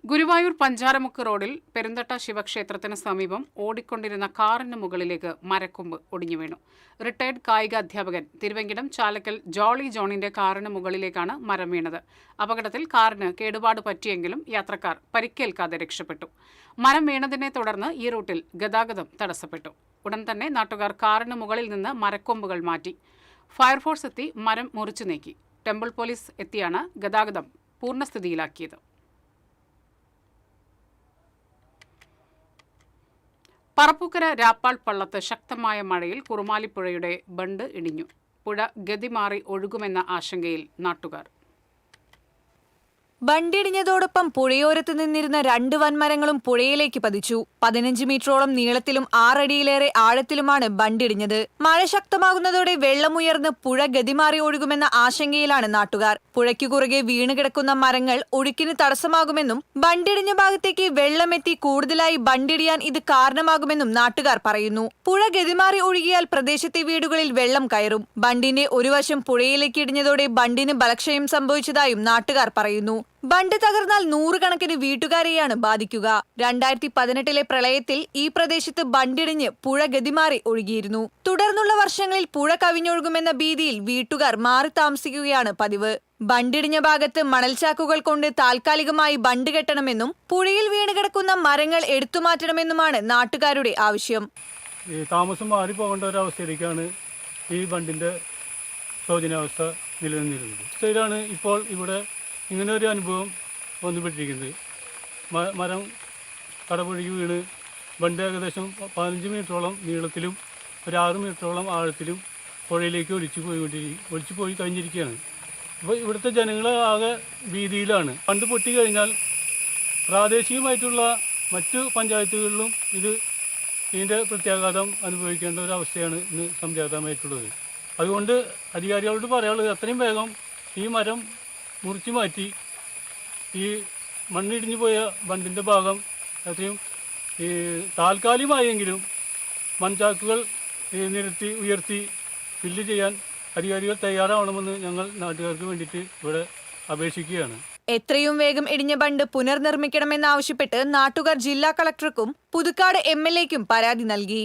ഗുരുവായൂർ പഞ്ചാരമുക്ക് റോഡിൽ പെരുന്തട്ട ശിവക്ഷേത്രത്തിന് സമീപം ഓടിക്കൊണ്ടിരുന്ന കാറിന് മുകളിലേക്ക് മരക്കൊമ്പ് ഒടിഞ്ഞു വീണു. റിട്ടയർഡ് കായിക അധ്യാപകൻ തിരുവെങ്കിടം ചാലക്കൽ ജോളി ജോണിന്റെ കാറിന് മുകളിലേക്കാണ് മരം വീണത്. അപകടത്തിൽ കാറിന് കേടുപാട് പറ്റിയെങ്കിലും യാത്രക്കാർ പരിക്കേൽക്കാതെ രക്ഷപ്പെട്ടു. മരം വീണതിനെ തുടർന്ന് ഈ റൂട്ടിൽ ഗതാഗതം തടസ്സപ്പെട്ടു. ഉടൻ തന്നെ നാട്ടുകാർ കാറിന് മുകളിൽ നിന്ന് മരക്കൊമ്പുകൾ മാറ്റി. ഫയർഫോഴ്സ് എത്തി മരം മുറിച്ചു നീക്കി. ടെമ്പിൾ പോലീസ് എത്തിയാണ് ഗതാഗതം പൂർണ്ണസ്ഥിതിയിലാക്കിയത്. പറപ്പൂക്കര രാപ്പാൾ പള്ളത്ത് ശക്തമായ മഴയിൽ കുറുമാലിപ്പുഴയുടെ ബണ്ട് ഇടിഞ്ഞു. പുഴ ഗതി മാറി ഒഴുകുമെന്ന ആശങ്കയിൽ നാട്ടുകാർ.
ബണ്ടിടിഞ്ഞതോടൊപ്പം പുഴയോരത്ത് നിന്നിരുന്ന 2 വൻമരങ്ങളും പുഴയിലേക്ക് പതിച്ചു. 15 മീറ്ററോളം നീളത്തിലും 6 അടിയിലേറെ ആഴത്തിലുമാണ് ബണ്ടിടിഞ്ഞത്. മഴ ശക്തമാകുന്നതോടെ വെള്ളമുയർന്ന് പുഴ ഗതിമാറി ഒഴുകുമെന്ന ആശങ്കയിലാണ് നാട്ടുകാർ. പുഴയ്ക്കു കുറുകെ വീണുകിടക്കുന്ന മരങ്ങൾ ഒഴുക്കിന് തടസ്സമാകുമെന്നും ബണ്ടിടിഞ്ഞ ഭാഗത്തേക്ക് വെള്ളമെത്തി കൂടുതലായി ബണ്ടിടിയാൻ ഇത് കാരണമാകുമെന്നും നാട്ടുകാർ പറയുന്നു. പുഴ ഗതിമാറി ഒഴുകിയാൽ പ്രദേശത്തെ വീടുകളിൽ വെള്ളം കയറും. ബണ്ടിന്റെ ഒരു വശം പുഴയിലേക്ക് ഇടിഞ്ഞതോടെ ബണ്ടിന് ബലക്ഷയം സംഭവിച്ചതായും നാട്ടുകാർ പറയുന്നു. ബണ്ട് തകർന്നാൽ നൂറുകണക്കിന് വീട്ടുകാരെയാണ് ബാധിക്കുക. 2018 പ്രളയത്തിൽ ഈ പ്രദേശത്ത് ബണ്ടിടിഞ്ഞ് പുഴ ഗതിമാറി ഒഴുകിയിരുന്നു. തുടർന്നുള്ള വർഷങ്ങളിൽ പുഴ കവിഞ്ഞൊഴുകുമെന്ന ഭീതിയിൽ വീട്ടുകാർ മാറി താമസിക്കുകയാണ് പതിവ്. ബണ്ടിടിഞ്ഞ ഭാഗത്ത് മണൽച്ചാക്കുകൾ കൊണ്ട് താൽക്കാലികമായി ബണ്ട് കെട്ടണമെന്നും പുഴയിൽ വീണ് കിടക്കുന്ന മരങ്ങൾ എടുത്തുമാറ്റണമെന്നുമാണ് നാട്ടുകാരുടെ ആവശ്യം.
താമസം മാറിപ്പോകേണ്ട ഒരവസ്ഥയിലേക്കാണ് ഈ ബണ്ടിൻ്റെ ശോചനാവസ്ഥ നിലനിന്നിരുന്നത്. ശരിയാണ് ഇപ്പോൾ ഇവിടെ ഇങ്ങനെ ഒരു അനുഭവം വന്നുപെട്ടിരിക്കുന്നത്. മരം കടപുഴകി വീണ് ബണ്ട് ഏകദേശം 15 മീറ്ററോളം നീളത്തിലും ഒരു 6 മീറ്ററോളം ആഴത്തിലും പുഴയിലേക്ക് ഒലിച്ചു പോയി കഴിഞ്ഞിരിക്കുകയാണ്. അപ്പോൾ ഇവിടുത്തെ ജനങ്ങൾ ആകെ ഭീതിയിലാണ്. ബണ്ട് പൊട്ടി കഴിഞ്ഞാൽ പ്രാദേശികമായിട്ടുള്ള മറ്റു പഞ്ചായത്തുകളിലും ഇതിൻ്റെ പ്രത്യാഘാതം അനുഭവിക്കേണ്ട ഒരു അവസ്ഥയാണ് ഇന്ന് സംജാതമായിട്ടുള്ളത്. അതുകൊണ്ട് അധികാരികളോട് പറയാനുള്ളത് എത്രയും വേഗം ഈ മരം മുറിച്ചു മാറ്റി ഈ മണ്ണിടിഞ്ഞു പോയ ബണ്ടിൻ്റെ ഭാഗം എത്രയും താൽക്കാലികമായെങ്കിലും മൺചാക്കുകൾ നിരത്തി ഉയർത്തി ഫില്ല് ചെയ്യാൻ അധികാരികൾ തയ്യാറാവണമെന്ന് ഞങ്ങൾ നാട്ടുകാർക്ക് വേണ്ടിയിട്ട് ഇവിടെ അപേക്ഷിക്കുകയാണ്.
എത്രയും വേഗം ഇടിഞ്ഞ ബണ്ട് പുനർനിർമ്മിക്കണമെന്നാവശ്യപ്പെട്ട് നാട്ടുകാർ ജില്ലാ കളക്ടർക്കും പുതുക്കാട് MLAയ്ക്കും പരാതി നൽകി.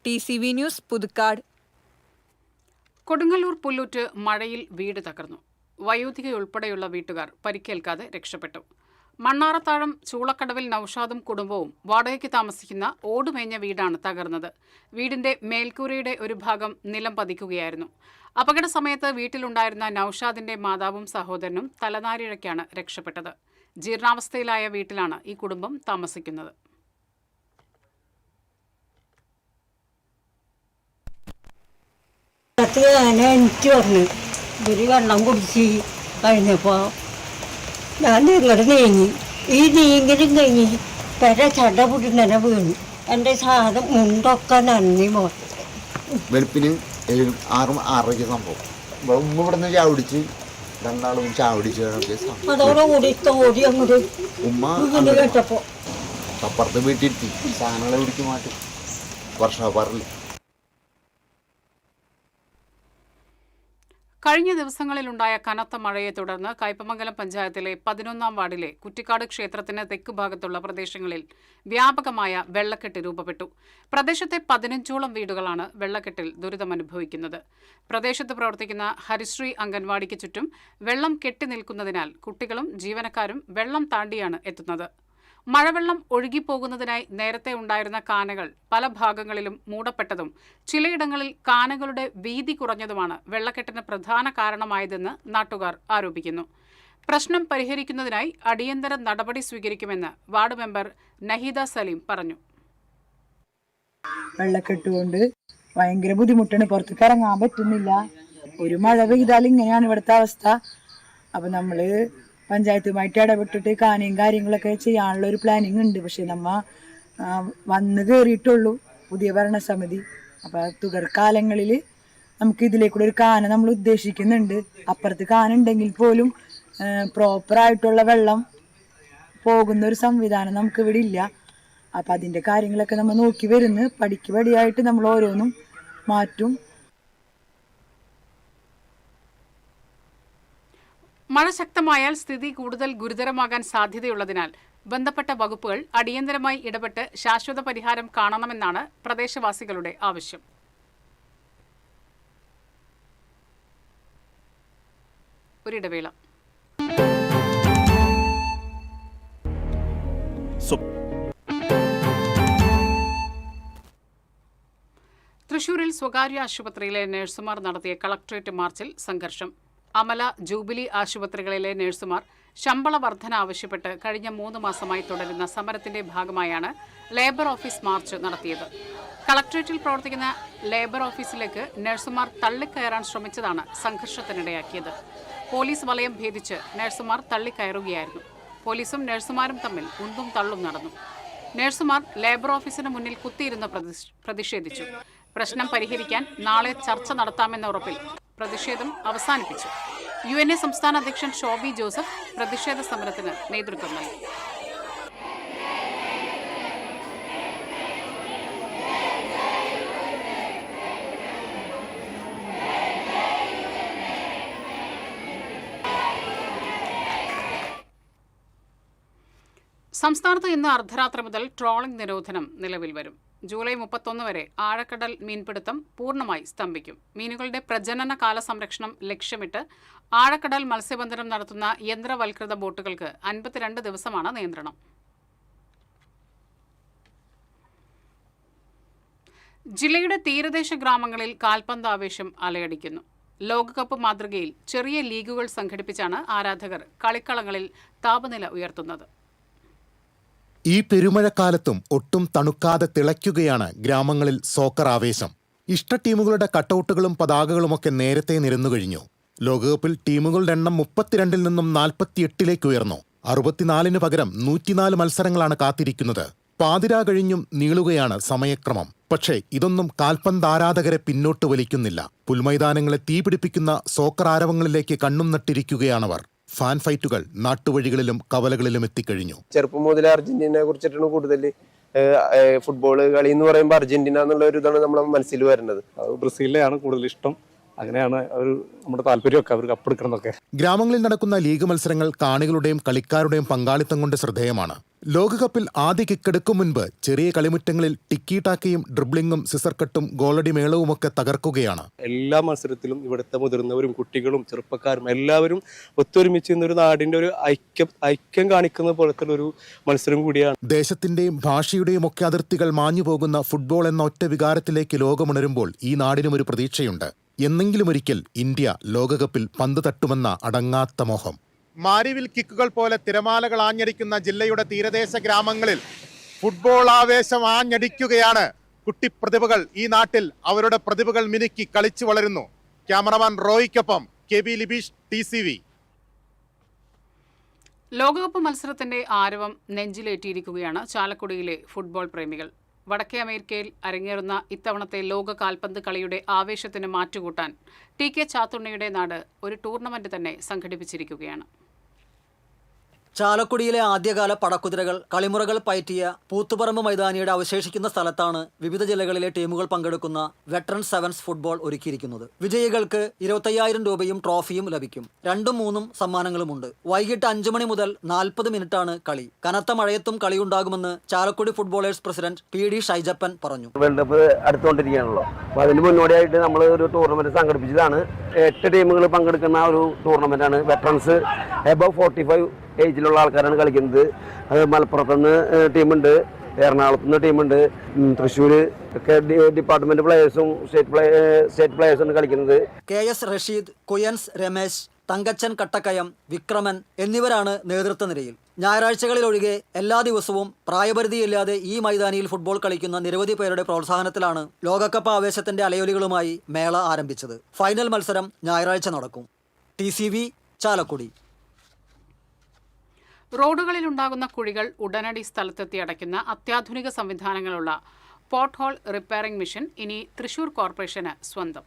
TCV news, Puthukkad.
കൊടുങ്ങല്ലൂർ പുല്ലൂറ്റ് മഴയിൽ വീട് തകർന്നു. വയോധികയുൾപ്പെടെയുള്ള വീട്ടുകാർ പരിക്കേൽക്കാതെ രക്ഷപ്പെട്ടു. മണ്ണാറത്താഴം ചൂളക്കടവിൽ നൌഷാദും കുടുംബവും വാടകയ്ക്ക് താമസിക്കുന്ന ഓടുമേഞ്ഞ വീടാണ് തകർന്നത്. വീടിന്റെ മേൽക്കൂരയുടെ ഒരു ഭാഗം നിലം പതിക്കുകയായിരുന്നു. അപകട സമയത്ത് വീട്ടിലുണ്ടായിരുന്ന നൌഷാദിന്റെ മാതാവും സഹോദരനും തലനാരിഴയ്ക്കാണ് രക്ഷപ്പെട്ടത്. ജീർണാവസ്ഥയിലായ വീട്ടിലാണ് ഈ കുടുംബം താമസിക്കുന്നത്.
എനിക്ക് പറഞ്ഞു ഇവര് വെള്ളം കുടിച്ച് കഴിഞ്ഞപ്പോൾ ഞാൻ ഇങ്ങോട്ട് നീങ്ങി. ഈ നീങ്ങലും കഴിഞ്ഞ് പെര ചട പൊട്ടുന്നനെ വീണു. എൻ്റെ സാധനം മുണ്ടൊക്കെ നന്ദി
വെളുപ്പിന് 6:30 സംഭവം. ഇവിടെ നിന്ന് ചാവടിച്ച് രണ്ടാളും ചാവടിച്ച്
അതോടുകൂടി തോടി അങ്ങോട്ട്
ഉമ്മ
കേട്ടപ്പോ
അപ്പുറത്ത് വീട്ടിരുത്തി സാധനങ്ങളെ പിടിച്ച് മാറ്റും വർഷാപ്പാറിൽ.
കഴിഞ്ഞ ദിവസങ്ങളിലുണ്ടായ കനത്ത മഴയെ തുടർന്ന് കയ്പമംഗലം പഞ്ചായത്തിലെ 11-ാം വാർഡിലെ കുറ്റിക്കാട് ക്ഷേത്രത്തിന് തെക്കുഭാഗത്തുള്ള പ്രദേശങ്ങളിൽ വ്യാപകമായ വെള്ളക്കെട്ട് രൂപപ്പെട്ടു. പ്രദേശത്തെ 15ഓളം വീടുകളാണ് വെള്ളക്കെട്ടിൽ ദുരിതമനുഭവിക്കുന്നത്. പ്രദേശത്ത് പ്രവർത്തിക്കുന്ന ഹരിശ്രീ അംഗൻവാടിക്ക് ചുറ്റും വെള്ളം കെട്ടിനിൽക്കുന്നതിനാൽ കുട്ടികളും ജീവനക്കാരും വെള്ളം താണ്ടിയാണ് എത്തുന്നത്. മഴവെള്ളം ഒഴുകിപ്പോകുന്നതിനായി നേരത്തെ ഉണ്ടായിരുന്ന കാനകൾ പല ഭാഗങ്ങളിലും മൂടപ്പെട്ടതും ചിലയിടങ്ങളിൽ കാനകളുടെ വീതി കുറഞ്ഞതുമാണ് വെള്ളക്കെട്ടിന് പ്രധാന കാരണമായതെന്ന് നാട്ടുകാർ ആരോപിക്കുന്നു. പ്രശ്നം പരിഹരിക്കുന്നതിനായി അടിയന്തര നടപടി സ്വീകരിക്കുമെന്ന് വാർഡ് മെമ്പർ നഹീദ സലീം പറഞ്ഞു.
വെള്ളക്കെട്ടുകൊണ്ട് ഭയങ്കര ബുദ്ധിമുട്ടാണ്, പുറത്തേക്ക് ഇറങ്ങാൻ പറ്റുന്നില്ല. ഒരു മഴ പെയ്താൽ ഇങ്ങനെയാണ് ഇവിടുത്തെ അവസ്ഥ. അപ്പൊ നമ്മള് പഞ്ചായത്തുമായിട്ട് ഇടപെട്ടിട്ട് കാനയും കാര്യങ്ങളൊക്കെ ചെയ്യാനുള്ള ഒരു പ്ലാനിങ് ഉണ്ട്. പക്ഷെ നമ്മ വന്ന് കയറിയിട്ടുള്ളൂ പുതിയ ഭരണസമിതി. അപ്പൊ തുടർക്കാലങ്ങളിൽ നമുക്ക് ഇതിലേക്കൂടെ ഒരു കാന നമ്മൾ ഉദ്ദേശിക്കുന്നുണ്ട്. അപ്പുറത്ത് കാന ഉണ്ടെങ്കിൽ പോലും പ്രോപ്പറായിട്ടുള്ള വെള്ളം പോകുന്ന ഒരു സംവിധാനം നമുക്ക് ഇവിടെ ഇല്ല. അപ്പൊ അതിന്റെ കാര്യങ്ങളൊക്കെ നമ്മൾ നോക്കി വരുന്നു. പടിക്ക് പടിയായിട്ട് നമ്മൾ ഓരോന്നും മാറ്റും.
മഴ ശക്തമായാൽ സ്ഥിതി കൂടുതൽ ഗുരുതരമാകാൻ സാധ്യതയുള്ളതിനാൽ ബന്ധപ്പെട്ട വകുപ്പുകൾ അടിയന്തരമായി ഇടപെട്ട് ശാശ്വത പരിഹാരം കാണണമെന്നാണ് പ്രദേശവാസികളുടെ ആവശ്യം. ഒരിടവേള. തൃശൂരിൽ സ്വകാര്യ ആശുപത്രിയിലെ നഴ്സുമാർ നടത്തിയ കളക്ടറേറ്റ് മാർച്ചിൽ സംഘർഷം. അമല, ജൂബിലി ആശുപത്രികളിലെ നഴ്സുമാർ ശമ്പള വർധന ആവശ്യപ്പെട്ട് കഴിഞ്ഞ 3 മാസമായി തുടരുന്ന സമരത്തിന്റെ ഭാഗമായാണ് ലേബർ ഓഫീസ് മാർച്ച് നടത്തിയത്. കളക്ടറേറ്റിൽ പ്രവർത്തിക്കുന്ന ലേബർ ഓഫീസിലേക്ക് നഴ്സുമാർ തള്ളിക്കയറാൻ ശ്രമിച്ചതാണ് സംഘർഷത്തിനിടയാക്കിയത്. പോലീസ് വലയം ഭേദിച്ച് നഴ്സുമാർ തള്ളിക്കയറുകയായിരുന്നു. പോലീസും നഴ്സുമാരും തമ്മിൽ ഉന്തും തള്ളും നടന്നു. നഴ്സുമാർ ലേബർ ഓഫീസിന് മുന്നിൽ കുത്തിയിരുന്ന് പ്രതിഷേധിച്ചു. പ്രശ്നം പരിഹരിക്കാൻ നാളെ ചർച്ച നടത്താമെന്ന ഉറപ്പിൽ പ്രതിഷേധം അവസാനിപ്പിച്ചു. UNA സംസ്ഥാന അധ്യക്ഷൻ ഷോബി ജോസഫ് പ്രതിഷേധ സമരത്തിന് നേതൃത്വം നൽകി. സംസ്ഥാനത്ത് ഇന്ന് അർദ്ധരാത്രി മുതൽ ട്രോളിംഗ് നിരോധനം നിലവിൽ വരും. ജൂലൈ 31 വരെ ആഴക്കടൽ മീൻപിടുത്തം പൂർണ്ണമായി സ്തംഭിക്കും. മീനുകളുടെ പ്രജനന കാല സംരക്ഷണം ലക്ഷ്യമിട്ട് ആഴക്കടൽ മത്സ്യബന്ധനം നടത്തുന്ന യന്ത്രവൽകൃത ബോട്ടുകൾക്ക് 52 ദിവസമാണ് നിയന്ത്രണം. ജില്ലയുടെ തീരദേശ ഗ്രാമങ്ങളിൽ കാൽപന്ത് ആവേശം അലയടിക്കുന്നു. ലോകകപ്പ് മാതൃകയിൽ ചെറിയ ലീഗുകൾ സംഘടിപ്പിച്ചാണ് ആരാധകർ കളിക്കളങ്ങളിൽ താപനില ഉയർത്തുന്നത്.
ഈ പെരുമഴക്കാലത്തും ഒട്ടും തണുക്കാതെ തിളയ്ക്കുകയാണ് ഗ്രാമങ്ങളിൽ സോക്കർ ആവേശം. ഇഷ്ട ടീമുകളുടെ കട്ടൗട്ടുകളും പതാകകളുമൊക്കെ നേരത്തെ നിരന്നുകഴിഞ്ഞു. ലോകകപ്പിൽ ടീമുകളുടെ എണ്ണം 32-ൽ നിന്നും 48-ലേക്ക് ഉയർന്നു. 64-ന് പകരം 104 മത്സരങ്ങളാണ് കാത്തിരിക്കുന്നത്. പാതിരാ കഴിഞ്ഞും നീളുകയാണ് സമയക്രമം. പക്ഷേ ഇതൊന്നും കാൽപന്ത് ആരാധകരെ പിന്നോട്ട് വലിക്കുന്നില്ല. പുൽമൈതാനങ്ങളെ തീപിടിപ്പിക്കുന്ന സോക്കർ ആരവങ്ങളിലേക്ക് കണ്ണും നട്ടിരിക്കുകയാണവർ. ഫാൻ ഫൈറ്റുകൾ നാട്ടുവഴികളിലും കവലകളിലും എത്തിക്കഴിഞ്ഞു.
ചെറുപ്പം മുതൽ അർജന്റീനയെ കുറിച്ചിട്ടാണ് കൂടുതൽ ഫുട്ബോൾ കളി എന്ന് പറയുമ്പോൾ അർജന്റീന എന്നുള്ള ഒരു ഇതാണ് നമ്മളെ മനസ്സിൽ വരുന്നത്.
ബ്രസീലിനെയാണ് കൂടുതൽ ഇഷ്ടം. അങ്ങനെയാണ് നമ്മുടെ താല്പര്യമൊക്കെ അവർ കപ്പെടുക്കണമെന്നൊക്കെ.
ഗ്രാമങ്ങളിൽ നടക്കുന്ന ലീഗ് മത്സരങ്ങൾ കാണികളുടെയും കളിക്കാരുടെയും പങ്കാളിത്തം കൊണ്ട് ശ്രദ്ധേയമാണ്. ലോകകപ്പിൽ ആദ്യ കിക്കെടുക്കും മുൻപ് ചെറിയ കളിമുറ്റങ്ങളിൽ ടിക്കി ടാക്കയും ഡ്രിബ്ലിംഗും സിസർക്കട്ടും ഗോളടി മേളവുമൊക്കെ തകർക്കുകയാണ്.
എല്ലാ മത്സരത്തിലും ഇവിടുത്തെ മുതിർന്നവരും കുട്ടികളും ചെറുപ്പക്കാരും എല്ലാവരും ഒത്തൊരുമിച്ച് ഒരു നാടിന്റെ ഒരു ഐക്യം കാണിക്കുന്ന പോലത്തെ ഒരു മത്സരം കൂടിയാണ്.
ദേശത്തിന്റെയും ഭാഷയുടെയും ഒക്കെ അതിർത്തികൾ മാഞ്ഞു പോകുന്ന ഫുട്ബോൾ എന്ന ഒറ്റ വികാരത്തിലേക്ക് ലോകമുണരുമ്പോൾ ഈ നാടിനും ഒരു പ്രതീക്ഷയുണ്ട്. എന്നെങ്കിലും ഒരിക്കൽ ഇന്ത്യ ലോകകപ്പിൽ പന്ത് തട്ടുമെന്ന അടങ്ങാത്ത മോഹം.
മാരിവിൽ കിക്കുകൾ പോലെ തിരമാലകൾ ആഞ്ഞടിക്കുന്ന ജില്ലയുടെ തീരദേശ ഗ്രാമങ്ങളിൽ ഫുട്ബോൾ ആവേശം ആഞ്ഞടിക്കുകയാണ്. കുട്ടിപ്രതിഭകൾ ഈ നാട്ടിൽ അവരുടെ പ്രതിഭകൾ മിനുക്കി കളിച്ചു വളരുന്നു. ക്യാമറമാൻ റോയിക്കൊപ്പം KB ലിബീഷ്, TCV.
ലോകകപ്പ് മത്സരത്തിന്റെ ആരവം നെഞ്ചിലേറ്റിയിരിക്കുകയാണ് ചാലക്കുടിയിലെ ഫുട്ബോൾ പ്രേമികൾ. വടക്കേ അമേരിക്കയിൽ അരങ്ങേറുന്ന ഇത്തവണത്തെ ലോക കാൽപന്ത് കളിയുടെ ആവേശത്തിന് മാറ്റുകൂട്ടാൻ TK ചാത്തുണ്ണിയുടെ നാട് ഒരു ടൂർണമെന്റ് തന്നെ സംഘടിപ്പിച്ചിരിക്കുകയാണ്.
ചാലക്കുടിയിലെ ആദ്യകാല പടക്കുതിരകൾ കളിമുറകൾ പയറ്റിയ പൂത്തുപറമ്പ് മൈതാനിയുടെ അവശേഷിക്കുന്ന സ്ഥലത്താണ് വിവിധ ജില്ലകളിലെ ടീമുകൾ പങ്കെടുക്കുന്ന വെറ്ററൻ സെവൻസ് ഫുട്ബോൾ ഒരുക്കിയിരിക്കുന്നത്. വിജയികൾക്ക് 25,000 രൂപയും ട്രോഫിയും ലഭിക്കും. 2ഉം 3ഉം സമ്മാനങ്ങളുമുണ്ട്. വൈകിട്ട് 5 മണി മുതൽ 40 മിനിറ്റാണ് കളി. കനത്ത മഴയത്തും കളിയുണ്ടാകുമെന്ന് Chalakudy footballers president PD Shaijappan പറഞ്ഞു.
വേൾഡ് കപ്പ് അടുത്തുകൊണ്ടിരിക്കുകയാണല്ലോ. അപ്പോൾ അതിന് മുന്നോടിയായിട്ട് നമ്മൾ ഒരു ടൂർണമെന്റ് സംഘടിപ്പിച്ചതാണ്. 8 ടീമുകൾ പങ്കെടുക്കുന്ന ഒരു ടൂർണമെന്റാണ്. വെറ്ററൻസ് എബവ് 45 ഏജിലുള്ള ആൾക്കാരാണ് കളിക്കുന്നത്. അത് മലപ്പുറത്തുനിന്ന് ടീമുണ്ട്, എറണാകുളത്തുനിന്ന് ടീമുണ്ട്, തൃശ്ശൂർ ഒക്കെ ഡിപ്പാർട്ട്മെന്റ് പ്ലേയേഴ്സും സ്റ്റേറ്റ് പ്ലേയേഴ്സാണ് കളിക്കുന്നത്.
KS റഷീദ്, കുയൻസ് രമേശ്, തങ്കച്ചൻ കട്ടക്കയം, വിക്രമൻ എന്നിവരാണ് നേതൃത്വ നിരയിൽ. ഞായറാഴ്ചകളിലൊഴികെ എല്ലാ ദിവസവും പ്രായപരിധിയില്ലാതെ ഈ മൈതാനിയിൽ ഫുട്ബോൾ കളിക്കുന്ന നിരവധി പേരുടെ പ്രോത്സാഹനത്തിലാണ് ലോകകപ്പ് ആവേശത്തിന്റെ അലയൊലികളുമായി മേള ആരംഭിച്ചത്. ഫൈനൽ മത്സരം ഞായറാഴ്ച നടക്കും. TCV ചാലക്കുടി.
റോഡുകളിലുണ്ടാകുന്ന കുഴികൾ ഉടനടി സ്ഥലത്തെത്തി അടയ്ക്കുന്ന അത്യാധുനിക സംവിധാനങ്ങളുള്ള പോട്ട് ഹോൾ റിപ്പയറിംഗ് മെഷീൻ ഇനി തൃശൂർ കോർപ്പറേഷന് സ്വന്തം.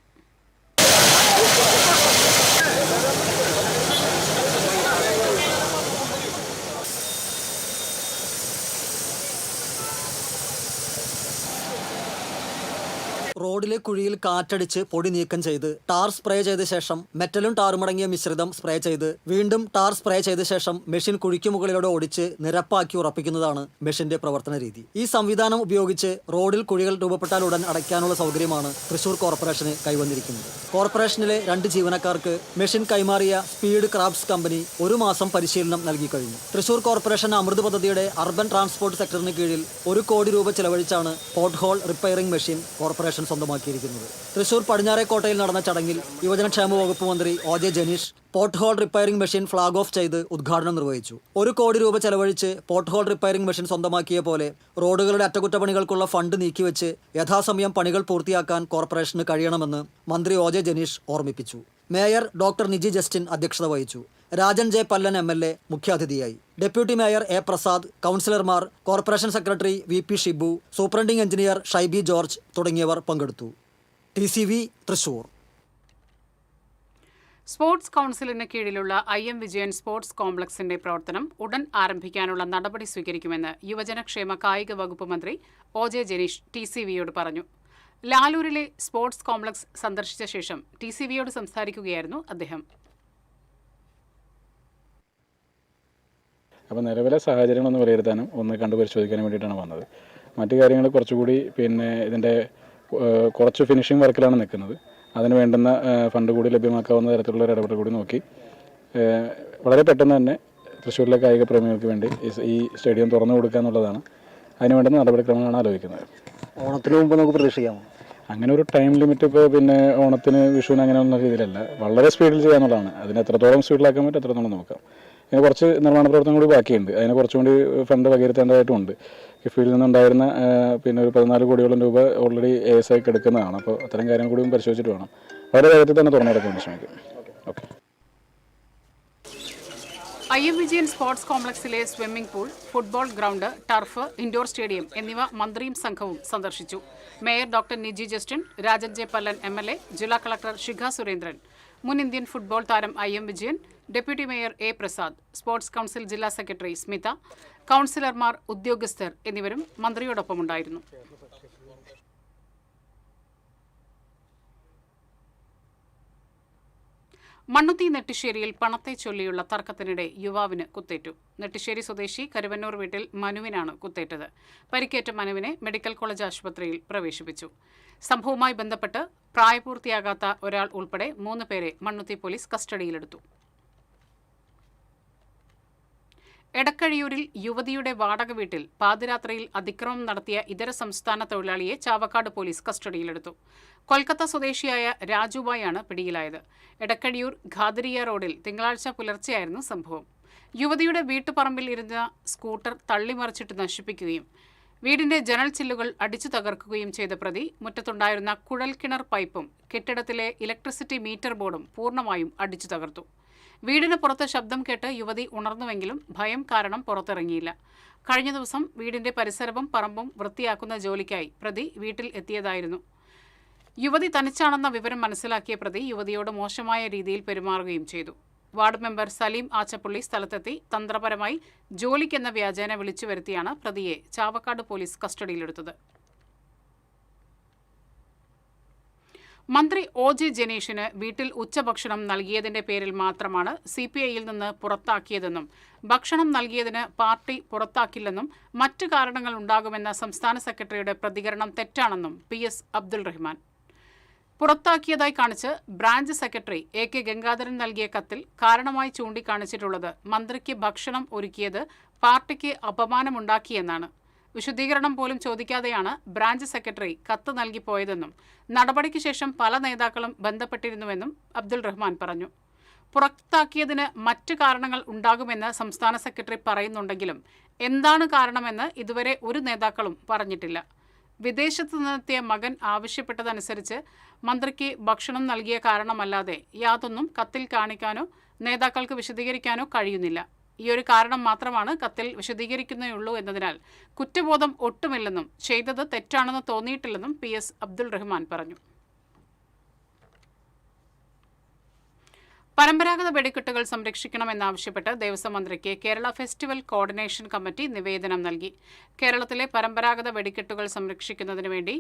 റോഡിലെ കുഴിയിൽ കാറ്റടിച്ച് പൊടി നീക്കം ചെയ്ത് ടാർ സ്പ്രേ ചെയ്ത ശേഷം മെറ്റലും ടാറുമടങ്ങിയ മിശ്രിതം സ്പ്രേ ചെയ്ത് വീണ്ടും ടാർ സ്പ്രേ ചെയ്ത ശേഷം മെഷീൻ കുഴിക്ക് മുകളിലൂടെ ഓടിച്ച് നിരപ്പാക്കി ഉറപ്പിക്കുന്നതാണ് മെഷീന്റെ പ്രവർത്തന രീതി. ഈ സംവിധാനം ഉപയോഗിച്ച് റോഡിൽ കുഴികൾ രൂപപ്പെട്ടാൽ ഉടൻ അടയ്ക്കാനുള്ള സൗകര്യമാണ് തൃശൂർ കോർപ്പറേഷന് കൈവന്നിരിക്കുന്നത്. കോർപ്പറേഷനിലെ 2 ജീവനക്കാർക്ക് മെഷീൻ കൈമാറിയ സ്പീഡ് ക്രാഫ്റ്റ്സ് കമ്പനി 1 മാസം പരിശീലനം നൽകി കഴിഞ്ഞു. തൃശൂർ കോർപ്പറേഷൻ അമൃത് പദ്ധതിയുടെ അർബൻ ട്രാൻസ്പോർട്ട് സെക്ടറിന് കീഴിൽ 1 കോടി രൂപ ചെലവഴിച്ചാണ് pot hole repairing machine corporation സ്വന്തമാക്കിയിരിക്കുന്നത്. തൃശൂർ പടിഞ്ഞാറേക്കോട്ടയിൽ നടന്ന ചടങ്ങിൽ യുവജനക്ഷേമ വകുപ്പ് മന്ത്രി OJ Janeesh pot hole repairing machine flag off ചെയ്ത് ഉദ്ഘാടനം നിർവഹിച്ചു. 1 കോടി രൂപ ചെലവഴിച്ച് പോട്ട് ഹോൾ റിപ്പയറിംഗ് മെഷീൻ സ്വന്തമാക്കിയ പോലെ റോഡുകളുടെ അറ്റകുറ്റപ്പണികൾക്കുള്ള ഫണ്ട് നീക്കിവെച്ച് യഥാസമയം പണികൾ പൂർത്തിയാക്കാൻ കോർപ്പറേഷന് കഴിയണമെന്ന് മന്ത്രി OJ ജനീഷ് ഓർമ്മിപ്പിച്ചു. മേയർ ഡോക്ടർ നിജി ജസ്റ്റിൻ അധ്യക്ഷത വഹിച്ചു. രാജൻ ജെ പല്ലൻ MLA മുഖ്യാതിഥിയായി. ഡെപ്യൂട്ടി മേയർ A പ്രസാദ്, കൗൺസിലർമാർ, corporation secretary VP Shibu, superintending engineer Shaibi George തുടങ്ങിയവർ പങ്കെടുത്തു. TCV തൃശൂർ.
സ്പോർട്സ് കൗൺസിലിന് കീഴിലുള്ള IM വിജയൻ സ്പോർട്സ് കോംപ്ലക്സിന്റെ പ്രവർത്തനം ഉടൻ ആരംഭിക്കാനുള്ള നടപടി സ്വീകരിക്കുമെന്ന് യുവജനക്ഷേമ കായിക വകുപ്പ് മന്ത്രി OJ ജനീഷ് TCVയോട് പറഞ്ഞു. ലാലൂരിലെ സ്പോർട്സ് കോംപ്ലക്സ് സന്ദർശിച്ച ശേഷം TCVയോട് സംസാരിക്കുകയായിരുന്നു അദ്ദേഹം.
അപ്പോൾ നിലവിലെ സാഹചര്യങ്ങളൊന്ന് വിലയിരുത്താനും ഒന്ന് കണ്ടു പരിശോധിക്കാനും വേണ്ടിയിട്ടാണ് വന്നത്. മറ്റു കാര്യങ്ങൾ കുറച്ചുകൂടി പിന്നെ ഇതിൻ്റെ കുറച്ച് ഫിനിഷിംഗ് വർക്കിലാണ് നിൽക്കുന്നത്. അതിന് വേണ്ടുന്ന ഫണ്ട് കൂടി ലഭ്യമാക്കാവുന്ന തരത്തിലുള്ള ഒരു ഇടപെടൽ കൂടി നോക്കി വളരെ പെട്ടെന്ന് തന്നെ തൃശ്ശൂരിലെ കായിക പ്രേമികൾക്ക് വേണ്ടി ഈ സ്റ്റേഡിയം തുറന്നു കൊടുക്കുക എന്നുള്ളതാണ്. അതിന് വേണ്ടുന്ന നടപടിക്രമങ്ങളാണ് ആലോചിക്കുന്നത്.
ഓണത്തിന് മുമ്പ് നമുക്ക് പ്രതീക്ഷിക്കാമോ?
അങ്ങനെ ഒരു ടൈം ലിമിറ്റ് ഇപ്പോൾ പിന്നെ ഓണത്തിന് വിഷുവിന് അങ്ങനെയുള്ള രീതിയിലല്ല, വളരെ സ്പീഡിൽ ചെയ്യാന്നുള്ളതാണ്. അതിന് എത്രത്തോളം സ്പീഡിലാക്കാൻ പറ്റും അത്രത്തോളം നോക്കാം. ഇതിന് കുറച്ച് നിർമ്മാണ പ്രവർത്തനം കൂടി ബാക്കിയുണ്ട്. അതിന് കുറച്ചുകൂടി ഫണ്ട് വകയിരുത്തേണ്ടതായിട്ടുമുണ്ട്. കിഫ്ബിയിൽ നിന്നുണ്ടായിരുന്ന പിന്നെ ഒരു 14 കോടിയോളം രൂപ ഓൾറെഡി ASI എടുക്കുന്നതാണ്. അപ്പോൾ അത്തരം കാര്യം കൂടി പരിശോധിച്ചിട്ട് വേണം. വളരെ വേഗത്തിൽ തന്നെ തുറന്നെടുക്കാൻ ശ്രമിക്കും. ഓക്കെ.
IM വിജയൻ സ്പോർട്സ് കോംപ്ലക്സിലെ swimming pool, football ground, turf, indoor stadium എന്നിവ മന്ത്രിയും സംഘവും സന്ദർശിച്ചു. Mayor doctor Niji Justin, Rajan J Pallan MLA, ജില്ലാ കളക്ടർ ശിഖ സുരേന്ദ്രൻ, മുൻ ഇന്ത്യൻ ഫുട്ബോൾ താരം IM Vijayan, deputy mayor A Prasad, sports council ജില്ലാ സെക്രട്ടറി സ്മിത, കൗൺസിലർമാർ, ഉദ്യോഗസ്ഥർ എന്നിവരും മന്ത്രിയോടൊപ്പമുണ്ടായിരുന്നു. മണ്ണുത്തി നെട്ടിശ്ശേരിയിൽ പണത്തെ ചൊല്ലിയുള്ള തർക്കത്തിനിടെ യുവാവിന് കുത്തേറ്റു. നെട്ടിശ്ശേരി സ്വദേശി കരുവന്നൂർ വീട്ടിൽ മനുവിനാണ് കുത്തേറ്റത്. പരിക്കേറ്റ മനുവിനെ മെഡിക്കൽ കോളേജ് ആശുപത്രിയിൽ പ്രവേശിപ്പിച്ചു. സംഭവവുമായി ബന്ധപ്പെട്ട് പ്രായപൂർത്തിയാകാത്ത ഒരാൾ ഉൾപ്പെടെ 3 പേരെ മണ്ണുത്തി പോലീസ് കസ്റ്റഡിയിലെടുത്തു. എടക്കഴിയൂരിൽ യുവതിയുടെ വാടക വീട്ടിൽ പാതിരാത്രിയിൽ അതിക്രമം നടത്തിയ ഇതര സംസ്ഥാന തൊഴിലാളിയെ ചാവക്കാട് പോലീസ് കസ്റ്റഡിയിലെടുത്തു. കൊൽക്കത്ത സ്വദേശിയായ രാജുബായാണ് പിടിയിലായത്. എടക്കഴിയൂർ ഖാദിരിയ റോഡിൽ തിങ്കളാഴ്ച പുലർച്ചെയായിരുന്നു സംഭവം. യുവതിയുടെ വീട്ടുപറമ്പിൽ ഇരുന്ന സ്കൂട്ടർ തള്ളിമറിച്ചിട്ട് നശിപ്പിക്കുകയും വീടിന്റെ ജനൽ ചില്ലുകൾ അടിച്ചു തകർക്കുകയും ചെയ്ത പ്രതി മുറ്റത്തുണ്ടായിരുന്ന കുഴൽക്കിണർ പൈപ്പും കെട്ടിടത്തിലെ ഇലക്ട്രിസിറ്റി മീറ്റർ ബോർഡും പൂർണ്ണമായും അടിച്ചു തകർത്തു. വീടിന് പുറത്ത് ശബ്ദം കേട്ട് യുവതി ഉണർന്നുവെങ്കിലും ഭയം കാരണം പുറത്തിറങ്ങിയില്ല. കഴിഞ്ഞ ദിവസം വീടിന്റെ പരിസരവും പറമ്പും വൃത്തിയാക്കുന്ന ജോലിക്കായി പ്രതി വീട്ടിൽ എത്തിയതായിരുന്നു. യുവതി തനിച്ചാണെന്ന വിവരം മനസ്സിലാക്കിയ പ്രതി യുവതിയോട് മോശമായ രീതിയിൽ പെരുമാറുകയും ചെയ്തു. വാർഡ് മെമ്പർ സലീം ആച്ചപ്പള്ളി സ്ഥലത്തെത്തി തന്ത്രപരമായി ജോലിക്കെന്ന വ്യാജേന വിളിച്ചു വരുത്തിയാണ് പ്രതിയെ ചാവക്കാട് പോലീസ് കസ്റ്റഡിയിലെടുത്തത്. മന്ത്രി OJ ജനീഷിന് വീട്ടിൽ ഉച്ചഭക്ഷണം നൽകിയതിന്റെ പേരിൽ മാത്രമാണ് CPIയിൽ നിന്ന് പുറത്താക്കിയതെന്നും ഭക്ഷണം നൽകിയതിന് പാർട്ടി പുറത്താക്കില്ലെന്നും മറ്റു കാരണങ്ങൾ ഉണ്ടാകുമെന്ന സംസ്ഥാന സെക്രട്ടറിയുടെ പ്രതികരണം തെറ്റാണെന്നും PS അബ്ദുൾ റഹ്മാൻ. പുറത്താക്കിയതായി കാണിച്ച് ബ്രാഞ്ച് സെക്രട്ടറി AK ഗംഗാധരൻ നൽകിയ കത്തിൽ കാരണമായി ചൂണ്ടിക്കാണിച്ചിട്ടുള്ളത് മന്ത്രിക്ക് ഭക്ഷണം ഒരുക്കിയത് പാർട്ടിക്ക് അപമാനമുണ്ടാക്കിയെന്നാണ്. വിശദീകരണം പോലും ചോദിക്കാതെയാണ് ബ്രാഞ്ച് സെക്രട്ടറി കത്ത് നൽകിപ്പോയതെന്നും നടപടിക്ക് ശേഷം പല നേതാക്കളും ബന്ധപ്പെട്ടിരുന്നുവെന്നും അബ്ദുൾ റഹ്മാൻ പറഞ്ഞു. പുറത്താക്കിയതിന് മറ്റു കാരണങ്ങൾ ഉണ്ടാകുമെന്ന് സംസ്ഥാന സെക്രട്ടറി പറയുന്നുണ്ടെങ്കിലും എന്താണ് കാരണമെന്ന് ഇതുവരെ ഒരു നേതാക്കളും പറഞ്ഞിട്ടില്ല. വിദേശത്തു നിന്നെത്തിയ മകൻ ആവശ്യപ്പെട്ടതനുസരിച്ച് മന്ത്രിക്ക് ഭക്ഷണം നൽകിയ കാരണമല്ലാതെ യാതൊന്നും കത്തിൽ കാണിക്കാനോ നേതാക്കൾക്ക് വിശദീകരിക്കാനോ കഴിയുന്നില്ല. ഈ ഒരു കാരണം മാത്രമാണ് കത്തിൽ വിശദീകരിക്കുന്നേയുള്ളൂ എന്നതിനാൽ കുറ്റബോധം ഒട്ടുമില്ലെന്നും ചെയ്തത് തെറ്റാണെന്ന് തോന്നിയിട്ടില്ലെന്നും PS അബ്ദുൾ റഹ്മാൻ പറഞ്ഞു. പരമ്പരാഗത വെടിക്കെട്ടുകൾ സംരക്ഷിക്കണമെന്നാവശ്യപ്പെട്ട് ദേവസ്വം മന്ത്രിക്ക് കേരള ഫെസ്റ്റിവൽ കോർഡിനേഷൻ കമ്മിറ്റി നിവേദനം നൽകി. കേരളത്തിലെ പരമ്പരാഗത വെടിക്കെട്ടുകൾ സംരക്ഷിക്കുന്നതിന് വേണ്ടി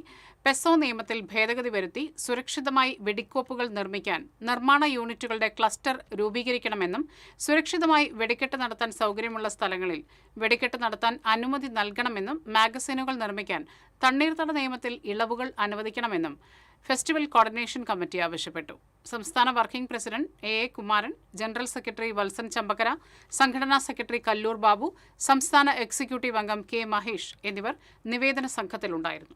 പെസോ നിയമത്തിൽ ഭേദഗതി വരുത്തി സുരക്ഷിതമായി വെടിക്കോപ്പുകൾ നിർമ്മിക്കാൻ നിർമ്മാണ യൂണിറ്റുകളുടെ ക്ലസ്റ്റർ രൂപീകരിക്കണമെന്നും സുരക്ഷിതമായി വെടിക്കെട്ട് നടത്താൻ സൗകര്യമുള്ള സ്ഥലങ്ങളിൽ വെടിക്കെട്ട് നടത്താൻ അനുമതി നൽകണമെന്നും മാഗസീനുകൾ നിർമ്മിക്കാൻ തണ്ണീർത്തട നിയമത്തിൽ ഇളവുകൾ അനുവദിക്കണമെന്നും ഫെസ്റ്റിവൽ കോർഡിനേഷൻ കമ്മിറ്റി ആവശ്യപ്പെട്ടു. സംസ്ഥാന working president AA Kumaran, general secretary Valsan Champakkara, സംഘടനാ സെക്രട്ടറി കല്ലൂർ ബാബു, സംസ്ഥാന എക്സിക്യൂട്ടീവ് അംഗം K മഹേഷ് എന്നിവർ നിവേദന സംഘത്തിലുണ്ടായിരുന്നു.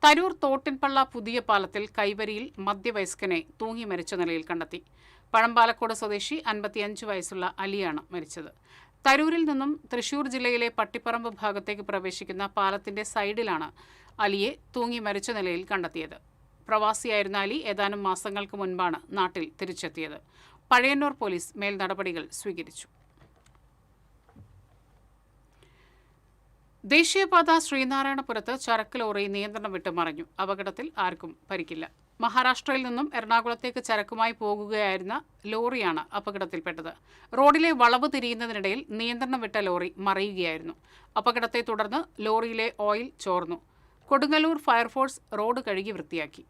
തരൂർ തോട്ടിൻപള്ള പുതിയ പാലത്തിൽ കൈവരിയിൽ മധ്യവയസ്കനെ തൂങ്ങി മരിച്ച നിലയിൽ കണ്ടെത്തി. പഴമ്പാലക്കോട് സ്വദേശി 55 വയസ്സുള്ള അലിയാണ് മരിച്ചത്. തരൂരിൽ നിന്നും തൃശൂർ ജില്ലയിലെ പട്ടിപ്പറമ്പ് ഭാഗത്തേക്ക് പ്രവേശിക്കുന്ന പാലത്തിന്റെ സൈഡിലാണ് അലിയെ തൂങ്ങി മരിച്ച നിലയിൽ കണ്ടെത്തിയത്. പ്രവാസിയായിരുന്ന അലി ഏതാനും മാസങ്ങൾക്ക് മുൻപാണ് നാട്ടിൽ തിരിച്ചെത്തിയത്. പഴയന്നൂർ പോലീസ് മേൽ നടപടികൾ സ്വീകരിച്ചു. ദേശീയപാത ശ്രീനാരായണപുരത്ത് ചരക്ക് ലോറി നിയന്ത്രണം വിട്ട് മറിഞ്ഞു. അപകടത്തിൽ ആർക്കും പരിക്കില്ല. മഹാരാഷ്ട്രയിൽ നിന്നും എറണാകുളത്തേക്ക് ചരക്കുമായി പോകുകയായിരുന്ന ലോറിയാണ് അപകടത്തിൽപ്പെട്ടത്. റോഡിലെ വളവ് തിരിയുന്നതിനിടയിൽ നിയന്ത്രണം വിട്ട ലോറി മറിയുകയായിരുന്നു. അപകടത്തെ തുടർന്ന് ലോറിയിലെ ഓയിൽ ചോർന്നു. കൊടുങ്ങല്ലൂർ ഫയർഫോഴ്സ് റോഡ് കഴുകി വൃത്തിയാക്കി.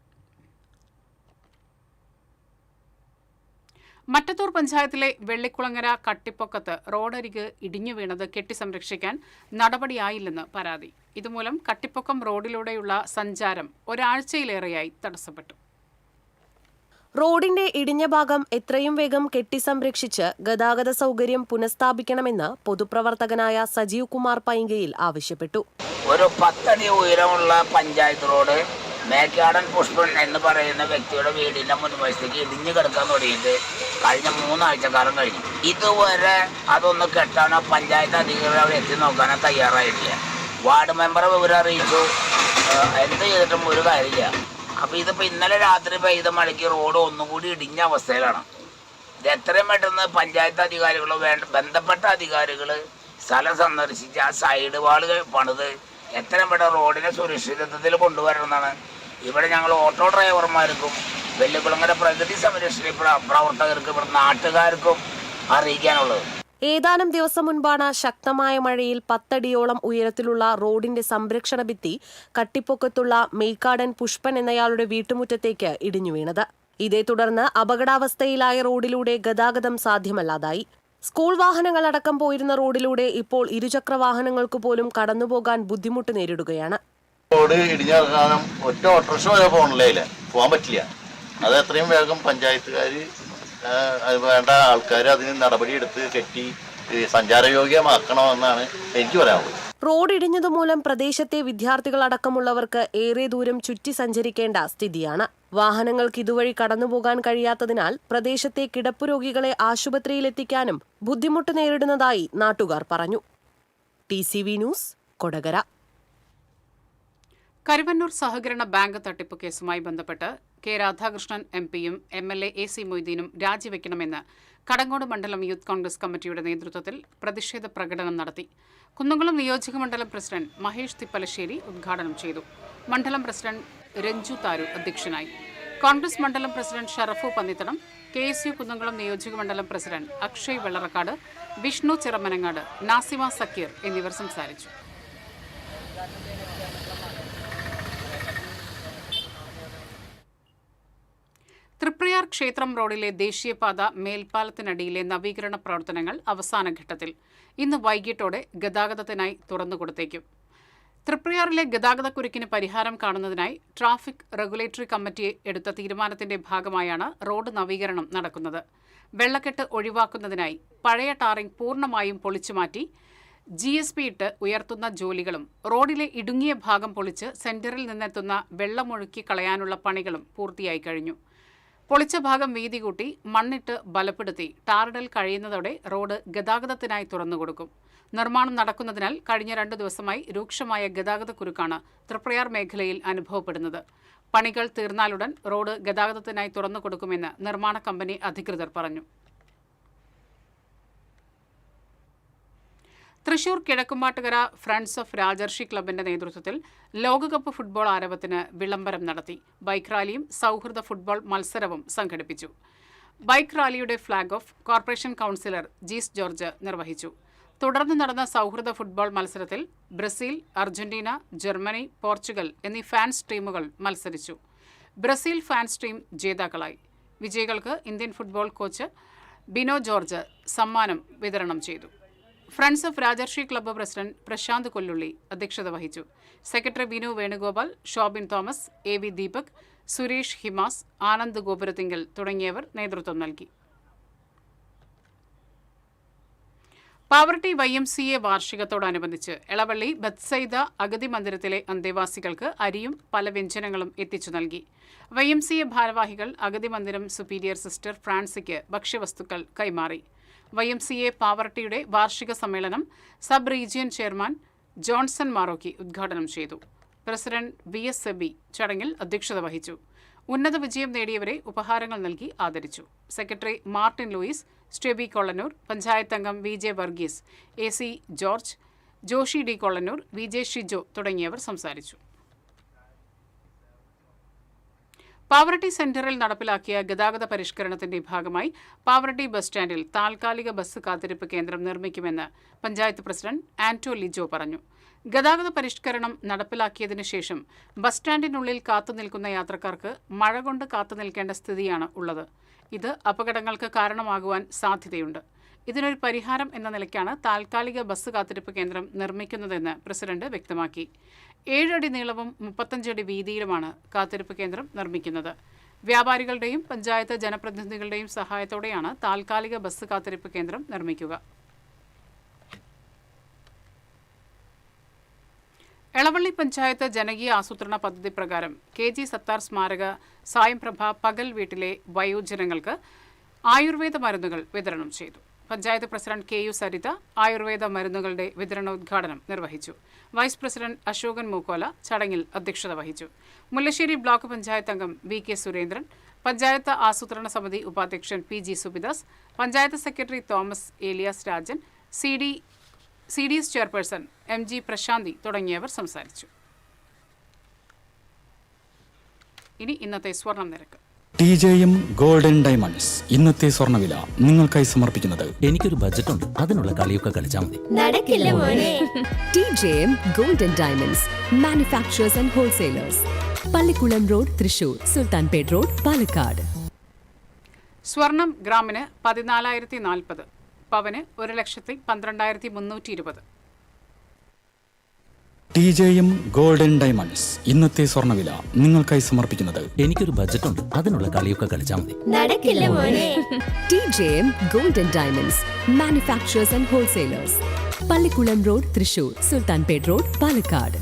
മറ്റത്തൂർ പഞ്ചായത്തിലെ വെള്ളിക്കുളങ്ങര കട്ടിപ്പൊക്കത്ത് റോഡരിക് ഇടിഞ്ഞു വീണത് കെട്ടിസംരക്ഷിക്കാൻ നടപടിയായില്ലെന്ന് പരാതി. ഇതുമൂലം കട്ടിപ്പൊക്കം റോഡിലൂടെയുള്ള സഞ്ചാരം ഒരാഴ്ചയിലേറെയായി തടസ്സപ്പെട്ടു.
റോഡിന്റെ ഇടിഞ്ഞ ഭാഗം എത്രയും വേഗം കെട്ടിസംരക്ഷിച്ച് ഗതാഗത സൗകര്യം പുനഃസ്ഥാപിക്കണമെന്ന് പൊതുപ്രവർത്തകനായ സജീവ് കുമാർ പൈങ്കയിൽ ആവശ്യപ്പെട്ടു.
ഒരു 10 അടി ഉയരമുള്ള പഞ്ചായത്ത് റോഡ് മേക്കാടൻ പുഷ്പൻ എന്ന് പറയുന്ന വ്യക്തിയുടെ വീടിന്റെ മുൻവശത്തേക്ക് ഇടിഞ്ഞു കിടക്കാൻ തുടങ്ങിയിട്ട് കഴിഞ്ഞ 3 ആഴ്ചക്കാലം കഴിഞ്ഞു. ഇതുവരെ അതൊന്ന് കെട്ടാനോ പഞ്ചായത്ത് അധികൃതർ അവിടെ എത്തി നോക്കാനോ തയ്യാറായിട്ടില്ല. വാർഡ് മെമ്പറെ വിവരം അറിയിച്ചു, എന്ത് ചെയ്തിട്ടും ഒരു കാര്യമില്ല. അപ്പോൾ ഇതിപ്പോൾ ഇന്നലെ രാത്രി പെയ്ത മഴയ്ക്ക് റോഡ് ഒന്നുകൂടി ഇടിഞ്ഞ അവസ്ഥയിലാണ്. ഇത് എത്രയും പെട്ടെന്ന് പഞ്ചായത്ത് അധികാരികളോ ബന്ധപ്പെട്ട അധികാരികൾ സ്ഥലം സന്ദർശിച്ച് ആ സൈഡ് വാളുകൾ പണിത് എത്രയും പെട്ടെന്ന് റോഡിനെ സുരക്ഷിതത്വത്തിൽ കൊണ്ടുവരണമെന്നാണ് ഇവിടെ ഞങ്ങൾ ഓട്ടോ ഡ്രൈവർമാർക്കും വെള്ളിക്കുളങ്ങര പ്രകൃതി സംരക്ഷണ പ്രവർത്തകർക്കും ഇവിടെ നാട്ടുകാർക്കും അറിയിക്കാനുള്ളത്.
ഏതാനും ദിവസം മുൻപാണ് ശക്തമായ മഴയിൽ 10 അടിയോളം ഉയരത്തിലുള്ള റോഡിന്റെ സംരക്ഷണ ഭിത്തി കട്ടിപ്പൊക്കത്തുള്ള മെയ്ക്കാടൻ പുഷ്പൻ എന്നയാളുടെ വീട്ടുമുറ്റത്തേക്ക് ഇടിഞ്ഞു വീണത്. ഇതേ തുടർന്ന് അപകടാവസ്ഥയിലായ റോഡിലൂടെ ഗതാഗതം സാധ്യമല്ലാതായി. സ്കൂൾ വാഹനങ്ങളടക്കം പോയിരുന്ന റോഡിലൂടെ ഇപ്പോൾ ഇരുചക്ര വാഹനങ്ങൾക്ക് പോലും കടന്നുപോകാൻ ബുദ്ധിമുട്ട് നേരിടുകയാണ്.
റോഡ് ഇടിഞ്ഞാൽ കാരണം ഒറ്റ ഓട്ടോറിക്ഷ വരെ പോകാൻ പറ്റില്ല. അത് എത്രയും വേഗം പഞ്ചായത്തുകാർ വേണ്ട ആൾക്കാർ അതിന് നടപടിയെടുത്ത് കെട്ടി സഞ്ചാരയോഗ്യമാക്കണമെന്നാണ് എനിക്ക് പറയാനുള്ളത്.
റോഡ് ഇടിഞ്ഞതുമൂലം പ്രദേശത്തെ വിദ്യാർത്ഥികളടക്കമുള്ളവർക്ക് ഏറെ ദൂരം ചുറ്റി സഞ്ചരിക്കേണ്ട സ്ഥിതിയാണ്. വാഹനങ്ങൾക്ക് ഇതുവഴി കടന്നുപോകാൻ കഴിയാത്തതിനാൽ പ്രദേശത്തെ കിടപ്പു രോഗികളെ ആശുപത്രിയിലെത്തിക്കാനും ബുദ്ധിമുട്ട് നേരിടുന്നതായി നാട്ടുകാർ പറഞ്ഞു. TCV news, Kodakara.
കരുവന്നൂർ സഹകരണ ബാങ്ക് തട്ടിപ്പ് കേസുമായി ബന്ധപ്പെട്ട് കെ രാധാകൃഷ്ണൻ MP-യും MLA AC മൊയ്തീനും രാജിവെക്കണമെന്ന് കടങ്ങോട് മണ്ഡലം യൂത്ത് കോൺഗ്രസ് കമ്മിറ്റിയുടെ നേതൃത്വത്തിൽ പ്രതിഷേധ പ്രകടനം നടത്തി. കുന്നംകുളം നിയോജക മണ്ഡലം പ്രസിഡന്റ് മഹേഷ് തിപ്പലശ്ശേരി ഉദ്ഘാടനം ചെയ്തു. മണ്ഡലം പ്രസിഡന്റ് രഞ്ജു താരു അധ്യക്ഷനായി. കോൺഗ്രസ് മണ്ഡലം പ്രസിഡന്റ് ഷറഫു പന്നിത്തടം, KSU കുന്നംകുളം നിയോജക മണ്ഡലം പ്രസിഡന്റ് അക്ഷയ് വെള്ളറക്കാട്, വിഷ്ണു ചിറമനങ്ങാട്, നാസിമ സക്കീർ എന്നിവർ സംസാരിച്ചു. തൃപ്രയാർ ക്ഷേത്രം റോഡിലെ ദേശീയപാത മേൽപ്പാലത്തിനടിയിലെ നവീകരണ പ്രവർത്തനങ്ങൾ അവസാനഘട്ടത്തിൽ. ഇന്ന് വൈകിട്ടോടെ ഗതാഗതത്തിനായി തുറന്നുകൊടുത്തേക്കും. തൃപ്രയാറിലെ ഗതാഗതക്കുരുക്കിന് പരിഹാരം കാണുന്നതിനായി ട്രാഫിക് റെഗുലേറ്ററി കമ്മിറ്റി എടുത്ത തീരുമാനത്തിന്റെ ഭാഗമായാണ് റോഡ് നവീകരണം നടക്കുന്നത്. വെള്ളക്കെട്ട് ഒഴിവാക്കുന്നതിനായി പഴയ ടാറിംഗ് പൂർണ്ണമായും പൊളിച്ചുമാറ്റി GSP ഇട്ട് ഉയർത്തുന്ന ജോലികളും റോഡിലെ ഇടുങ്ങിയ ഭാഗം പൊളിച്ച് സെന്ററിൽ നിന്നെത്തുന്ന വെള്ളമൊഴുക്കി കളയാനുള്ള പണികളും പൂർത്തിയായി കഴിഞ്ഞു. പൊളിച്ച ഭാഗം വീതി കൂട്ടി മണ്ണിട്ട് ബലപ്പെടുത്തി ടാറിടൽ കഴിയുന്നതോടെ റോഡ് ഗതാഗതത്തിനായി തുറന്നുകൊടുക്കും. നിർമ്മാണം നടക്കുന്നതിനാൽ കഴിഞ്ഞ 2 ദിവസമായി രൂക്ഷമായ ഗതാഗതക്കുരുക്കാണ് തൃപ്രയാർ മേഖലയിൽ അനുഭവപ്പെടുന്നത്. പണികൾ തീർന്നാലുടൻ റോഡ് ഗതാഗതത്തിനായി തുറന്നുകൊടുക്കുമെന്ന് നിർമ്മാണ കമ്പനി അധികൃതർ പറഞ്ഞു. തൃശൂർ കിഴക്കുമാട്ടുകര ഫ്രണ്ട്സ് ഓഫ് രാജർഷി ക്ലബിന്റെ നേതൃത്വത്തിൽ ലോകകപ്പ് ഫുട്ബോൾ ആരവത്തിന് വിളംബരം നടത്തി. ബൈക്ക് റാലിയും സൗഹൃദ ഫുട്ബോൾ മത്സരവും സംഘടിപ്പിച്ചു. ബൈക്ക് റാലിയുടെ flag off corporation councillor Jees George നിർവഹിച്ചു. തുടർന്ന് നടന്ന സൗഹൃദ ഫുട്ബോൾ മത്സരത്തിൽ ബ്രസീൽ, അർജന്റീന, ജർമ്മനി, പോർച്ചുഗൽ എന്നീ ഫാൻസ് ടീമുകൾ മത്സരിച്ചു. ബ്രസീൽ ഫാൻസ് ടീം ജേതാക്കളായി. വിജയികൾക്ക് Indian football coach Bino George സമ്മാനം വിതരണം ചെയ്തു. Friends of Rajarshi club president Prashant Kollulli അധ്യക്ഷത വഹിച്ചു. Secretary Binu Venugopal, Shobin Thomas, AV Deepak, Suresh Himas, Anand Gopurathinkal തുടങ്ങിയവർ നേതൃത്വം നൽകി. പാവർട്ടി YMCA വാർഷികത്തോടനുബന്ധിച്ച് എളവള്ളി ബത്സൈദ അഗതി മന്ദിരത്തിലെ അന്തേവാസികൾക്ക് അരിയും പല വ്യഞ്ജനങ്ങളും എത്തിച്ചു നൽകി. YMCA ഭാരവാഹികൾ അഗതി മന്ദിരം സുപ്പീരിയർ സിസ്റ്റർ ഫ്രാൻസിക്ക് ഭക്ഷ്യവസ്തുക്കൾ കൈമാറി. YMCA പാവർട്ടിയുടെ വാർഷിക സമ്മേളനം sub region chairman Johnson Marokki ഉദ്ഘാടനം ചെയ്തു. പ്രസിഡന്റ് VS സെബി ചടങ്ങിൽ അധ്യക്ഷത വഹിച്ചു. ഉന്നത വിജയം നേടിയവരെ ഉപഹാരങ്ങൾ നൽകി ആദരിച്ചു. Secretary Martin Louis, Steby Kollannur, panchayat അംഗം VJ Varghese, AC George, Joshy D Kollannur, VJ Shijo തുടങ്ങിയവർ സംസാരിച്ചു. പാവർട്ടി സെന്ററിൽ നടപ്പിലാക്കിയ ഗതാഗത പരിഷ്കരണത്തിന്റെ ഭാഗമായി പാവർട്ടി ബസ് സ്റ്റാൻഡിൽ താൽക്കാലിക ബസ് കാത്തിരിപ്പ് കേന്ദ്രം നിർമ്മിക്കുമെന്ന് പഞ്ചായത്ത് പ്രസിഡന്റ് ആന്റോ ലിജോ പറഞ്ഞു. ഗതാഗത പരിഷ്കരണം നടപ്പിലാക്കിയതിനു ശേഷം ബസ് സ്റ്റാൻഡിനുള്ളിൽ കാത്തുനിൽക്കുന്ന യാത്രക്കാർക്ക് മഴ കൊണ്ട് കാത്തുനിൽക്കേണ്ട സ്ഥിതിയാണ് ഉള്ളത്. ഇത് അപകടങ്ങൾക്ക് കാരണമാകുവാൻ സാധ്യതയുണ്ട്. ഇതിനൊരു പരിഹാരം എന്ന നിലയ്ക്കാണ് താൽക്കാലിക ബസ് കാത്തിരിപ്പ് കേന്ദ്രം നിർമ്മിക്കുന്നതെന്ന് പ്രസിഡന്റ് വ്യക്തമാക്കി. 7 അടി നീളവും 35 അടി വീതിയിലുമാണ് കാത്തിരിപ്പ് കേന്ദ്രം നിർമ്മിക്കുന്നത്. വ്യാപാരികളുടെയും പഞ്ചായത്ത് ജനപ്രതിനിധികളുടെയും സഹായത്തോടെയാണ് താൽക്കാലിക ബസ് കാത്തിരിപ്പ് കേന്ദ്രം നിർമ്മിക്കുക. എളവള്ളി പഞ്ചായത്ത് ജനകീയ ആസൂത്രണ പദ്ധതി പ്രകാരം KG സത്താർ സ്മാരക സായംപ്രഭ പകൽ വീട്ടിലെ വയോജനങ്ങൾക്ക് ആയുർവേദ മരുന്നുകൾ വിതരണം ചെയ്തു. പഞ്ചായത്ത് പ്രസിഡന്റ് KU സരിത ആയുർവേദ മരുന്നുകളുടെ വിതരണോദ്ഘാടനം നിർവഹിച്ചു. വൈസ് പ്രസിഡന്റ് അശോകൻ മൂക്കോല ചടങ്ങിൽ അധ്യക്ഷത വഹിച്ചു. മുല്ലശ്ശേരി ബ്ലോക്ക് പഞ്ചായത്ത് അംഗം VK സുരേന്ദ്രൻ, പഞ്ചായത്ത് ആസൂത്രണ സമിതി ഉപാധ്യക്ഷൻ PG Subidas, panchayat secretary Thomas Elias Rajan, CDS chairperson MG പ്രശാന്തി തുടങ്ങിയവർ സംസാരിച്ചു. ഇനി ഇന്നത്തെ സ്വർണം നിരക്ക്.
TJM ഗോൾഡൻ ഡയമണ്ട്സ് ഇന്നത്തെ സ്വർണ്ണവില നിങ്ങൾക്കായി സമർപ്പിക്കുന്നത്.
എനിക്കൊരു ബജറ്റ് ഉണ്ട്, അതിനുള്ള കളിയൊക്കെ കളിച്ചാൽ മതി.
നടക്കില്ല മോനെ. TJM golden diamonds manufacturers and wholesalers, Pallikkulam road, Thrissur, Sultanpet road, Palakkad.
സ്വർണം ഗ്രാമിന് 14,040, പവന് 1,12,320.
TJM ഗോൾഡൻ ഡയമണ്ട്സ് ഇന്നത്തെ സ്വർണ്ണവില നിങ്ങൾക്കായി സമർപ്പിക്കുന്നത്.
എനിക്കൊരു ബജറ്റ് ഉണ്ട്, അതിനുള്ള കളിയൊക്കെ കളിച്ചാൽ മതി.
നടക്കില്ല മോനെ. TJM golden diamonds manufacturers and wholesalers, Pallikkulam road, Thrissur, Sultanpet road, Palakkad.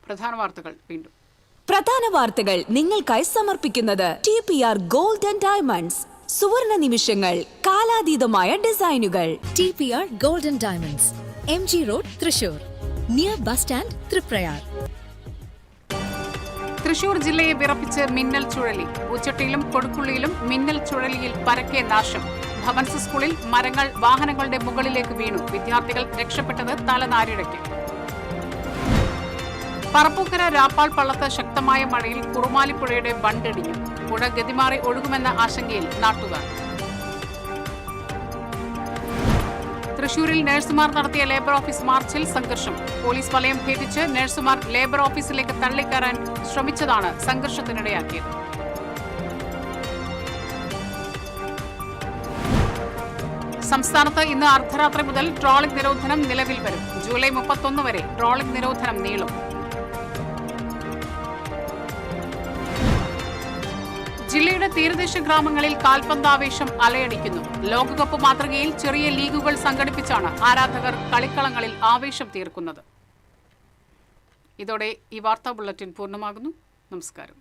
പ്രധാന വാർത്തകൾ വീണ്ടും.
പ്രധാന വാർത്തകൾ നിങ്ങൾക്കായി സമർപ്പിക്കുന്നത് TPR ഗോൾഡൻ ഡയമണ്ട്സ്. സുവർണ നിമിഷങ്ങൾ, കാലാതീതമായ ഡിസൈനുകൾ.
TPR golden diamonds, MG road, Thrissur, near bus stand, Triprayar.
Thrissur ജില്ലയെ വിറപ്പിച്ച് മിന്നൽ ചുഴലി. പൂച്ചട്ടിയിലും കൊടുക്കുള്ളിയിലും മിന്നൽ ചുഴലിയിൽ പരക്കെ നാശം. ഭവൻസ് സ്കൂളിൽ മരങ്ങൾ വാഹനങ്ങളുടെ മുകളിലേക്ക് വീണു. വിദ്യാർത്ഥികൾ രക്ഷപ്പെട്ടത് തലനാരിഴയ്ക്ക്. പറപ്പൂക്കര രാപ്പാൾ പള്ളത്ത് ശക്തമായ മഴയിൽ കുറുമാലിപ്പുഴയുടെ ബണ്ടിടിഞ്ഞു. പുഴ ഗതിമാറി ഒഴുകുമെന്ന ആശങ്കയിൽ നാട്ടുകാർ. തൃശൂരിൽ നഴ്സുമാർ നടത്തിയ ലേബർ ഓഫീസ് മാർച്ചിൽ സംഘർഷം. പോലീസ് വലയം ഭേദിച്ച് നഴ്സുമാർ ലേബർ ഓഫീസിലേക്ക് തള്ളിക്കയറാൻ ശ്രമിച്ചതാണ് സംഘർഷത്തിനിടയാക്കിയത്. സംസ്ഥാനത്ത് ഇന്ന് അർദ്ധരാത്രി മുതൽ ട്രോളിംഗ് നിരോധനം നിലവിൽ വരും. ജൂലൈ 31 വരെ ട്രോളിംഗ് നിരോധനം നീളും. ജില്ലയുടെ തീരദേശ ഗ്രാമങ്ങളിൽ കാൽപന്താവേശം അലയടിക്കുന്നു. ലോകകപ്പ് മാതൃകയിൽ ചെറിയ ലീഗുകൾ സംഘടിപ്പിച്ചാണ് ആരാധകർ കളിക്കളങ്ങളിൽ ആവേശം തീർക്കുന്നത്. ഇതോടെ ഈ വാർത്താ ബുള്ളറ്റിൻ പൂർണ്ണമാകുന്നു. നമസ്കാരം.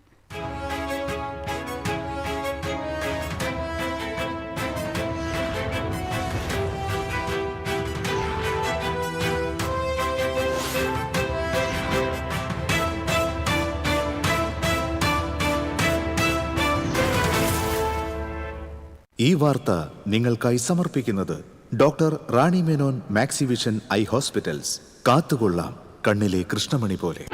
ഈ വാർത്ത നിങ്ങൾക്കായി സമർപ്പിക്കുന്നത് doctor Rani Menon Maxivision I hospitals. കാത്തുകൊള്ളാം കണ്ണിലെ കൃഷ്ണമണി പോലെ.